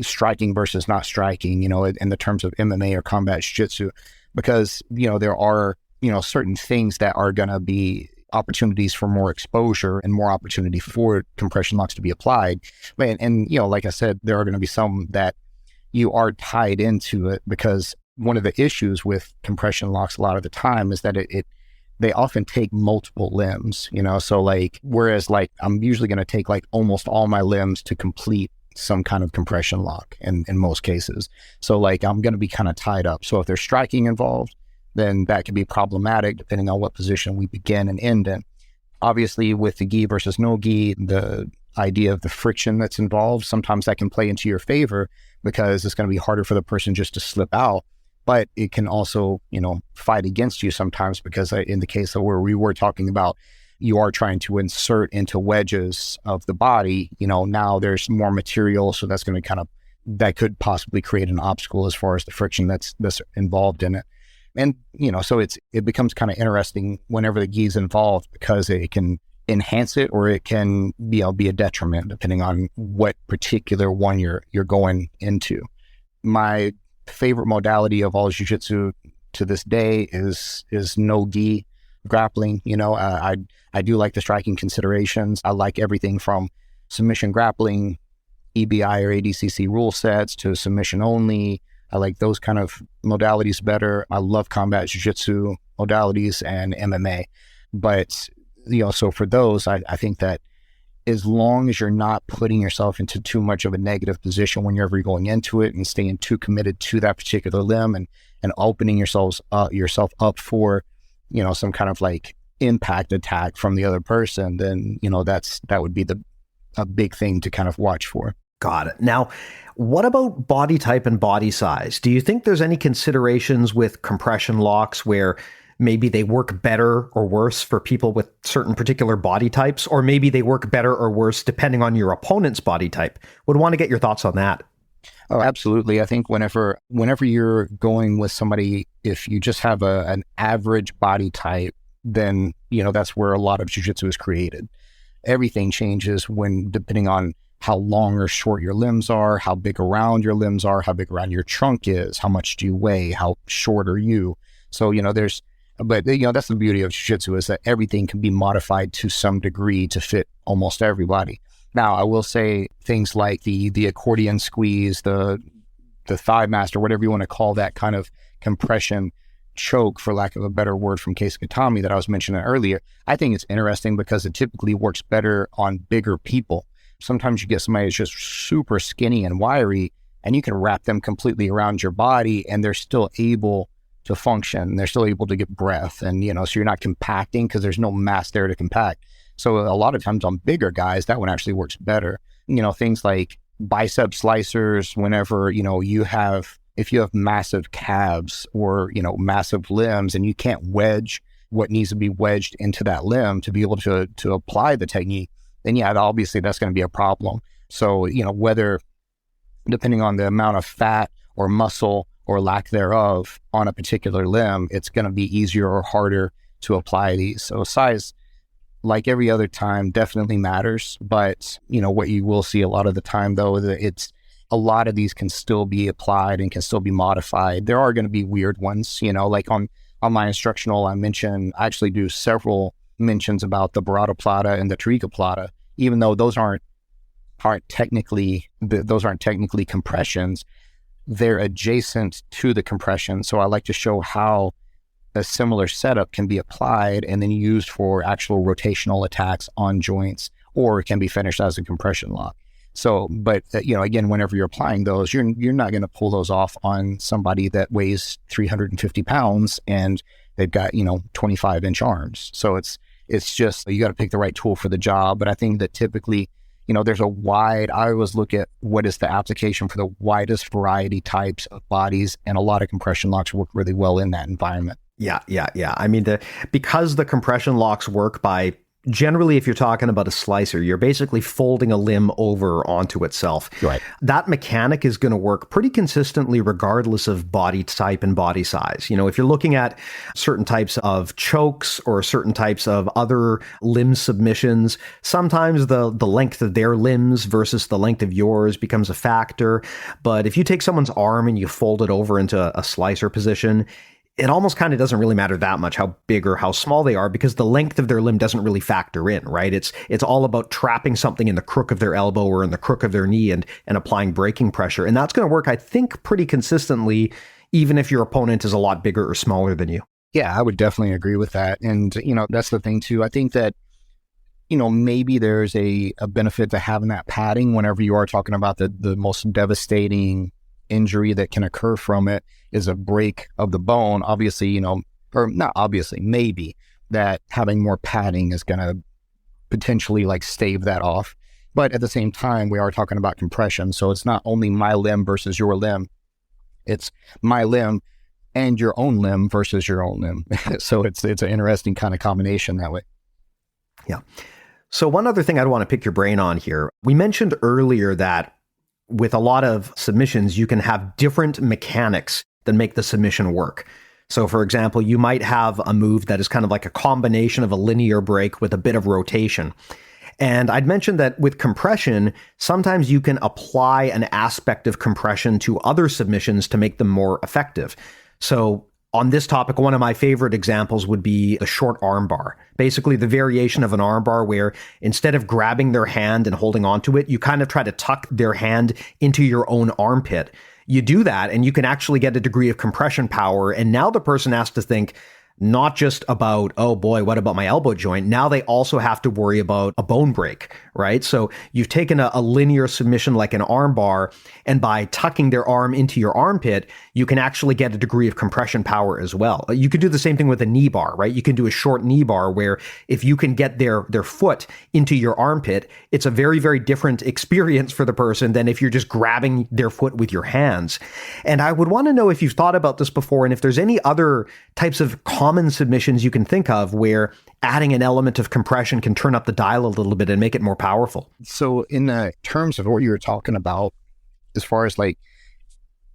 striking versus not striking, in the terms of MMA or combat jiu-jitsu, because, there are, certain things that are going to be opportunities for more exposure and more opportunity for compression locks to be applied. And like I said, there are going to be some that you are tied into it, because one of the issues with compression locks a lot of the time is that they often take multiple limbs, so whereas I'm usually going to take almost all my limbs to complete some kind of compression lock in most cases. So I'm going to be kind of tied up. So if there's striking involved, then that can be problematic depending on what position we begin and end in. Obviously, with the gi versus no gi, the idea of the friction that's involved, sometimes that can play into your favor, because it's going to be harder for the person just to slip out. But it can also, fight against you sometimes, because in the case of where we were talking about, you are trying to insert into wedges of the body, now there's more material. So that's going to that could possibly create an obstacle as far as the friction that's involved in it. And, so it becomes kind of interesting whenever the gi is involved, because it can enhance it, or it can be a detriment depending on what particular one you're going into. My favorite modality of all jiu-jitsu to this day is no gi grappling. I do like the striking considerations. I like everything from submission grappling, EBI or ADCC rule sets, to submission only. I like those kind of modalities better. I love combat jiu-jitsu modalities and MMA. But, so for those, I think that as long as you're not putting yourself into too much of a negative position whenever you're going into it and staying too committed to that particular limb and opening yourself up for, some kind of like impact attack from the other person, then, that would be a big thing to kind of watch for. Got it. Now, what about body type and body size? Do you think there's any considerations with compression locks where maybe they work better or worse for people with certain particular body types, or maybe they work better or worse depending on your opponent's body type? Would want to get your thoughts on that. Oh, absolutely. I think whenever you're going with somebody, if you just have an average body type, then, that's where a lot of jiu-jitsu is created. Everything changes depending on how long or short your limbs are, how big around your limbs are, how big around your trunk is, how much do you weigh, how short are you? So, that's the beauty of jiu-jitsu, is that everything can be modified to some degree to fit almost everybody. Now, I will say things like the accordion squeeze, the thigh master, whatever you want to call that kind of compression choke, for lack of a better word, from Case Katami that I was mentioning earlier. I think it's interesting because it typically works better on bigger people. Sometimes you get somebody that's just super skinny and wiry, and you can wrap them completely around your body and they're still able to function. They're still able to get breath, and, so you're not compacting because there's no mass there to compact. So a lot of times on bigger guys, that one actually works better. Things like bicep slicers, whenever, if you have massive calves or, massive limbs and you can't wedge what needs to be wedged into that limb to be able to apply the technique, then obviously that's going to be a problem. So, whether, depending on the amount of fat or muscle or lack thereof on a particular limb, it's going to be easier or harder to apply these. So size, like every other time, definitely matters. But, what you will see a lot of the time, though, it's a lot of these can still be applied and can still be modified. There are going to be weird ones, like on my instructional, I actually do several mentions about the Barada Plata and the Tariqa Plata, even though those aren't technically compressions. They're adjacent to the compression. So I like to show how a similar setup can be applied and then used for actual rotational attacks on joints, or it can be finished as a compression lock. So, but again, whenever you're applying those, you're not going to pull those off on somebody that weighs 350 pounds and they've got 25-inch arms. So it's just, you got to pick the right tool for the job. But I think that typically, there's I always look at what is the application for the widest variety types of bodies, and a lot of compression locks work really well in that environment. Yeah. I mean, because the compression locks work by, generally, if you're talking about a slicer, you're basically folding a limb over onto itself. Right. That mechanic is going to work pretty consistently regardless of body type and body size. If you're looking at certain types of chokes or certain types of other limb submissions, sometimes the length of their limbs versus the length of yours becomes a factor. But if you take someone's arm and you fold it over into a slicer position, it almost kind of doesn't really matter that much how big or how small they are, because the length of their limb doesn't really factor in, right? It's all about trapping something in the crook of their elbow or in the crook of their knee and applying braking pressure. And that's going to work, I think, pretty consistently, even if your opponent is a lot bigger or smaller than you. Yeah, I would definitely agree with that. And, that's the thing too. I think that, maybe there's a benefit to having that padding whenever you are talking about the most devastating injury that can occur from it is a break of the bone. Obviously, or not obviously, maybe that having more padding is going to potentially stave that off. But at the same time, we are talking about compression. So it's not only my limb versus your limb. It's my limb and your own limb versus your own limb. So it's an interesting kind of combination that way. Yeah. So one other thing I'd want to pick your brain on here. We mentioned earlier that with a lot of submissions, you can have different mechanics that make the submission work. So for example, you might have a move that is kind of like a combination of a linear break with a bit of rotation. And I'd mentioned that with compression, sometimes you can apply an aspect of compression to other submissions to make them more effective. So on this topic, one of my favorite examples would be the short arm bar. Basically, the variation of an arm bar where instead of grabbing their hand and holding onto it, you kind of try to tuck their hand into your own armpit. You do that and you can actually get a degree of compression power. And now the person has to think not just about, oh boy, what about my elbow joint? Now they also have to worry about a bone break, right? So you've taken a linear submission like an arm bar, and by tucking their arm into your armpit, you can actually get a degree of compression power as well. You could do the same thing with a knee bar, right? You can do a short knee bar where if you can get their foot into your armpit, it's a very, very different experience for the person than if you're just grabbing their foot with your hands. And I would want to know if you've thought about this before and if there's any other types of common submissions you can think of where adding an element of compression can turn up the dial a little bit and make it more powerful. So in terms of what you were talking about, as far as like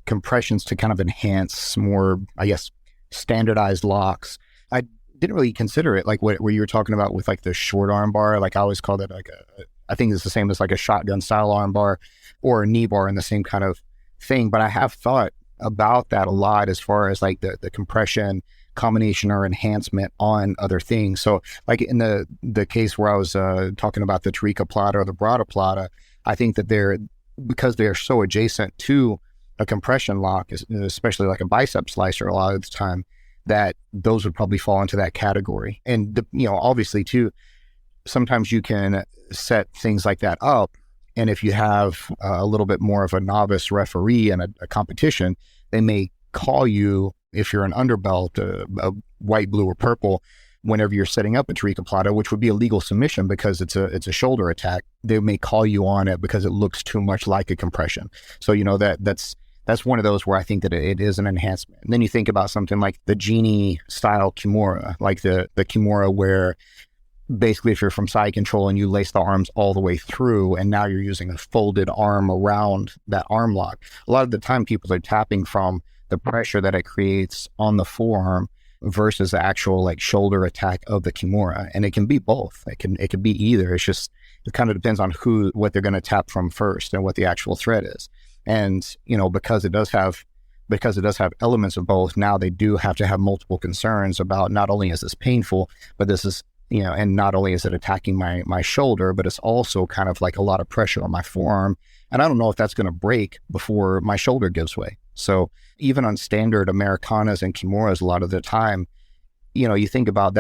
compressions to kind of enhance more, I guess, standardized locks, I didn't really consider it like what you were talking about with like the short arm bar. Like I always call it like I think it's the same as like a shotgun style arm bar or a knee bar in the same kind of thing. But I have thought about that a lot as far as like the compression combination or enhancement on other things. So like in the case where I was talking about the Tariqa plata or the Brada plata, I think that because they're so adjacent to a compression lock, especially like a bicep slicer a lot of the time, that those would probably fall into that category. And obviously too, sometimes you can set things like that up, and if you have a little bit more of a novice referee in a competition, they may call you, if you're an underbelt, a white, blue, or purple, whenever you're setting up a Tariqa plata, which would be a legal submission because it's a shoulder attack, they may call you on it because it looks too much like a compression. So that's one of those where I think that it is an enhancement. And then you think about something like the genie style Kimura, like the Kimura where basically if you're from side control and you lace the arms all the way through and now you're using a folded arm around that arm lock. A lot of the time people are tapping from the pressure that it creates on the forearm versus the actual like shoulder attack of the Kimura. And it can be both. It can be either. It kind of depends on what they're going to tap from first and what the actual threat is. And, because it does have elements of both, now they do have to have multiple concerns about not only is this painful, but this is, and not only is it attacking my shoulder, but it's also kind of like a lot of pressure on my forearm. And I don't know if that's going to break before my shoulder gives way. So even on standard Americanas and Kimuras, a lot of the time, you think about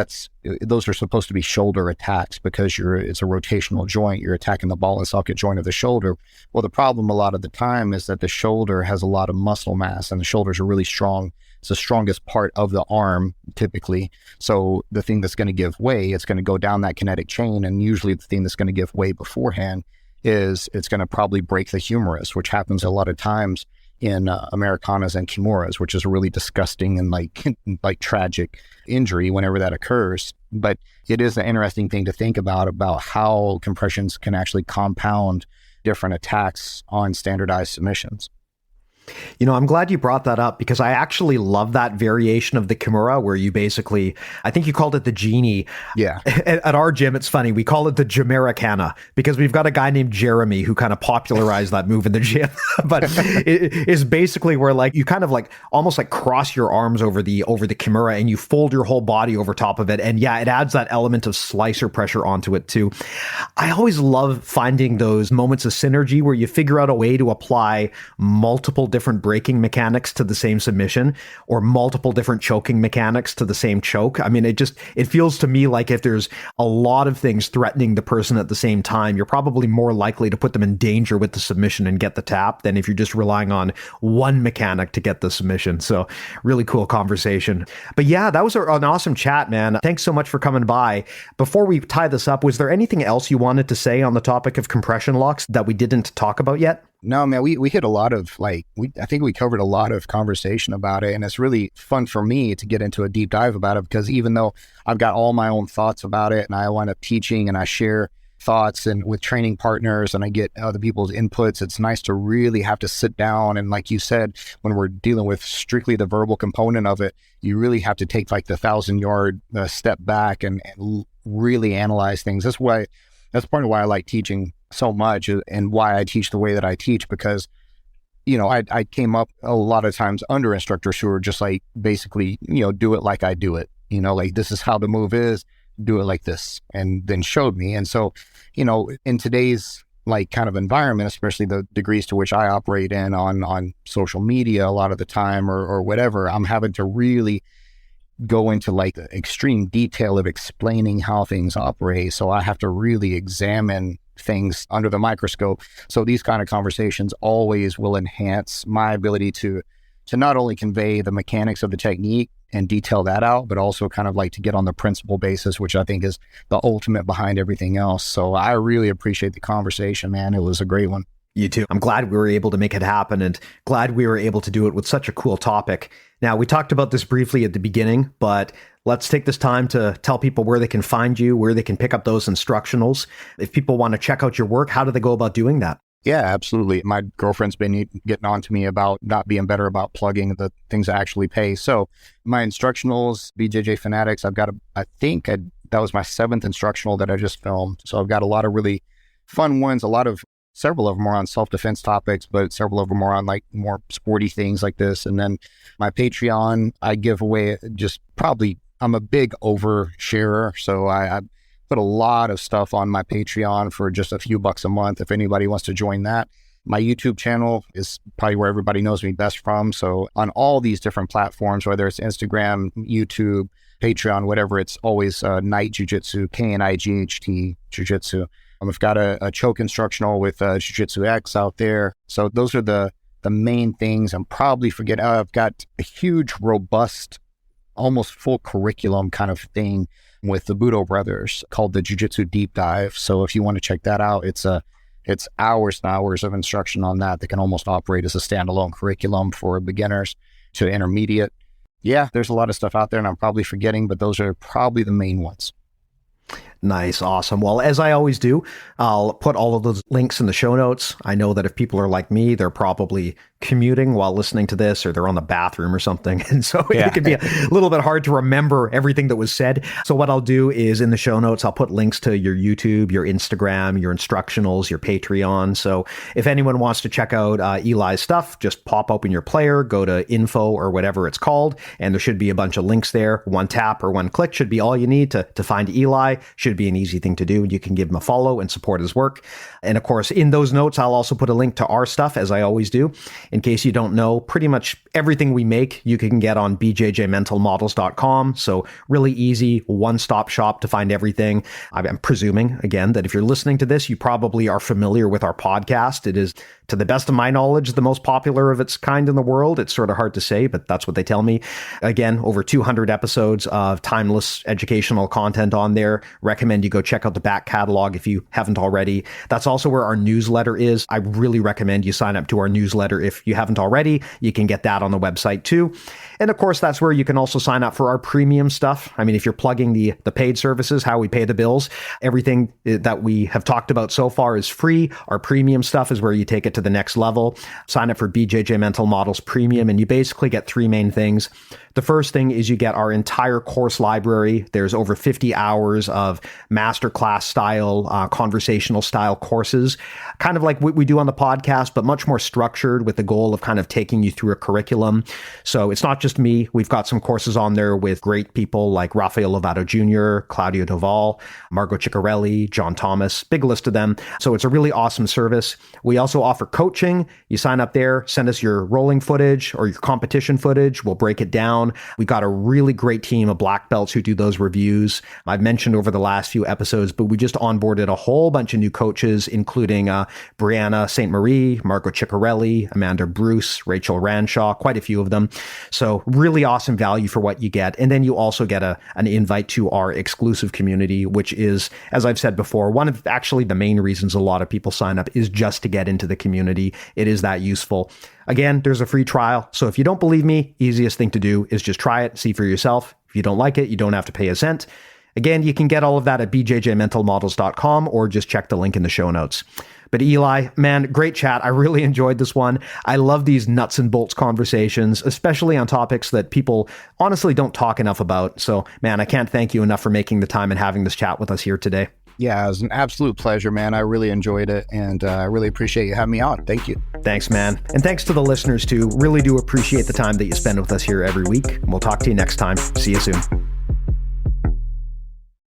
those are supposed to be shoulder attacks because it's a rotational joint. You're attacking the ball and socket joint of the shoulder. Well, the problem a lot of the time is that the shoulder has a lot of muscle mass and the shoulders are really strong. It's the strongest part of the arm typically. So the thing that's going to give way, it's going to go down that kinetic chain. And usually the thing that's going to give way beforehand is it's going to probably break the humerus, which happens a lot of times in Americanas and Kimuras, which is a really disgusting and like tragic injury whenever that occurs. But it is an interesting thing to think about how compressions can actually compound different attacks on standardized submissions. I'm glad you brought that up because I actually love that variation of the Kimura where you basically, I think you called it the genie. Yeah. At our gym, it's funny. We call it the Jamericana because we've got a guy named Jeremy who kind of popularized that move in the gym. But it is basically where like you kind of like almost like cross your arms over the Kimura and you fold your whole body over top of it. And yeah, it adds that element of slicer pressure onto it too. I always love finding those moments of synergy where you figure out a way to apply multiple different breaking mechanics to the same submission or multiple different choking mechanics to the same choke. I mean, it feels to me like if there's a lot of things threatening the person at the same time, you're probably more likely to put them in danger with the submission and get the tap than if you're just relying on one mechanic to get the submission. So really cool conversation. But yeah, that was an awesome chat, man. Thanks so much for coming by. Before we tie this up, was there anything else you wanted to say on the topic of compression locks that we didn't talk about yet? No, man, we hit a lot of I think we covered a lot of conversation about it, and it's really fun for me to get into a deep dive about it because even though I've got all my own thoughts about it and I wind up teaching and I share thoughts and with training partners, and I get other people's inputs. It's nice to really have to sit down. And like you said, when we're dealing with strictly the verbal component of it, you really have to take like the 1,000-yard step back and really analyze things. That's part of why I like teaching so much, and why I teach the way that I teach, because I came up a lot of times under instructors who are just like, basically, do it like I do it. Like, this is how the move is, do it like this, and then showed me. And so, in today's like kind of environment, especially the degrees to which I operate in on social media a lot of the time or whatever, I'm having to really go into like the extreme detail of explaining how things operate. So I have to really examine things under the microscope. So these kind of conversations always will enhance my ability to not only convey the mechanics of the technique and detail that out, but also kind of like to get on the principle basis, which I think is the ultimate behind everything else. So I really appreciate the conversation, man. It was a great one. You too. I'm glad we were able to make it happen, and glad we were able to do it with such a cool topic. Now, we talked about this briefly at the beginning, but let's take this time to tell people where they can find you, where they can pick up those instructionals. If people want to check out your work, how do they go about doing that? Yeah, absolutely. My girlfriend's been getting on to me about not being better about plugging the things I actually pay. So my instructionals, BJJ Fanatics, that was my 7th instructional that I just filmed. So I've got a lot of really fun ones. Several of them are on self-defense topics, but several of them are on like more sporty things like this. And then my Patreon, I give away I'm a big oversharer. So I put a lot of stuff on my Patreon for just a few bucks a month if anybody wants to join that. My YouTube channel is probably where everybody knows me best from. So on all these different platforms, whether it's Instagram, YouTube, Patreon, whatever, it's always Knight Jiu-Jitsu, Knight Jiu-Jitsu. I've got a choke instructional with Jiu Jitsu X out there. So those are the main things. I'm probably forgetting. I've got a huge, robust, almost full curriculum kind of thing with the Budo Brothers called the Jiu Jitsu Deep Dive. So if you want to check that out, it's hours and hours of instruction on that can almost operate as a standalone curriculum for beginners to intermediate. Yeah, there's a lot of stuff out there, and I'm probably forgetting, but those are probably the main ones. Nice. Awesome. Well, as I always do, I'll put all of those links in the show notes. I know that if people are like me, they're probably commuting while listening to this, or they're on the bathroom or something. And so it can be a little bit hard to remember everything that was said. So what I'll do is in the show notes, I'll put links to your YouTube, your Instagram, your instructionals, your Patreon. So if anyone wants to check out Eli's stuff, just pop open your player, go to info or whatever it's called, and there should be a bunch of links there. One tap or one click should be all you need to find Eli. Should be an easy thing to do. You can give him a follow and support his work. And of course, in those notes, I'll also put a link to our stuff, as I always do. In case you don't know, pretty much everything we make, you can get on bjjmentalmodels.com. So really easy, one-stop shop to find everything. I'm presuming, again, that if you're listening to this, you probably are familiar with our podcast. It is, to the best of my knowledge, the most popular of its kind in the world. It's sort of hard to say, but that's what they tell me. Again, over 200 episodes of timeless educational content on there. Recommend you go check out the back catalog if you haven't already. That's also where our newsletter is. I really recommend you sign up to our newsletter if you haven't already. You can get that on the website too. And of course, that's where you can also sign up for our premium stuff. I mean, if you're plugging the paid services, how we pay the bills, everything that we have talked about so far is free. Our premium stuff is where you take it to the next level. Sign up for BJJ Mental Models Premium, and you basically get 3 main things. The first thing is you get our entire course library. There's over 50 hours of masterclass style, conversational style courses, kind of like what we do on the podcast, but much more structured with the goal of kind of taking you through a curriculum. So it's not just me. We've got some courses on there with great people like Rafael Lovato Jr., Claudio Doval, Margot Ciccarelli, John Thomas, big list of them. So it's a really awesome service. We also offer coaching. You sign up there, send us your rolling footage or your competition footage. We'll break it down. We got a really great team of black belts who do those reviews. I've mentioned over the last few episodes, but we just onboarded a whole bunch of new coaches, including Brianna St. Marie, Margot Ciccarelli, Amanda Bruce, Rachel Ranshaw, quite a few of them. So really awesome value for what you get. And then you also get an invite to our exclusive community, which is, as I've said before, one of actually the main reasons a lot of people sign up is just to get into the community. It is that useful. Again, there's a free trial. So if you don't believe me, easiest thing to do is just try it, see for yourself. If you don't like it, you don't have to pay a cent. Again, you can get all of that at bjjmentalmodels.com or just check the link in the show notes. But Eli, man, great chat. I really enjoyed this one. I love these nuts and bolts conversations, especially on topics that people honestly don't talk enough about. So, man, I can't thank you enough for making the time and having this chat with us here today. Yeah, it was an absolute pleasure, man. I really enjoyed it, and I really appreciate you having me on. Thank you. Thanks, man. And thanks to the listeners, too. Really do appreciate the time that you spend with us here every week. We'll talk to you next time. See you soon.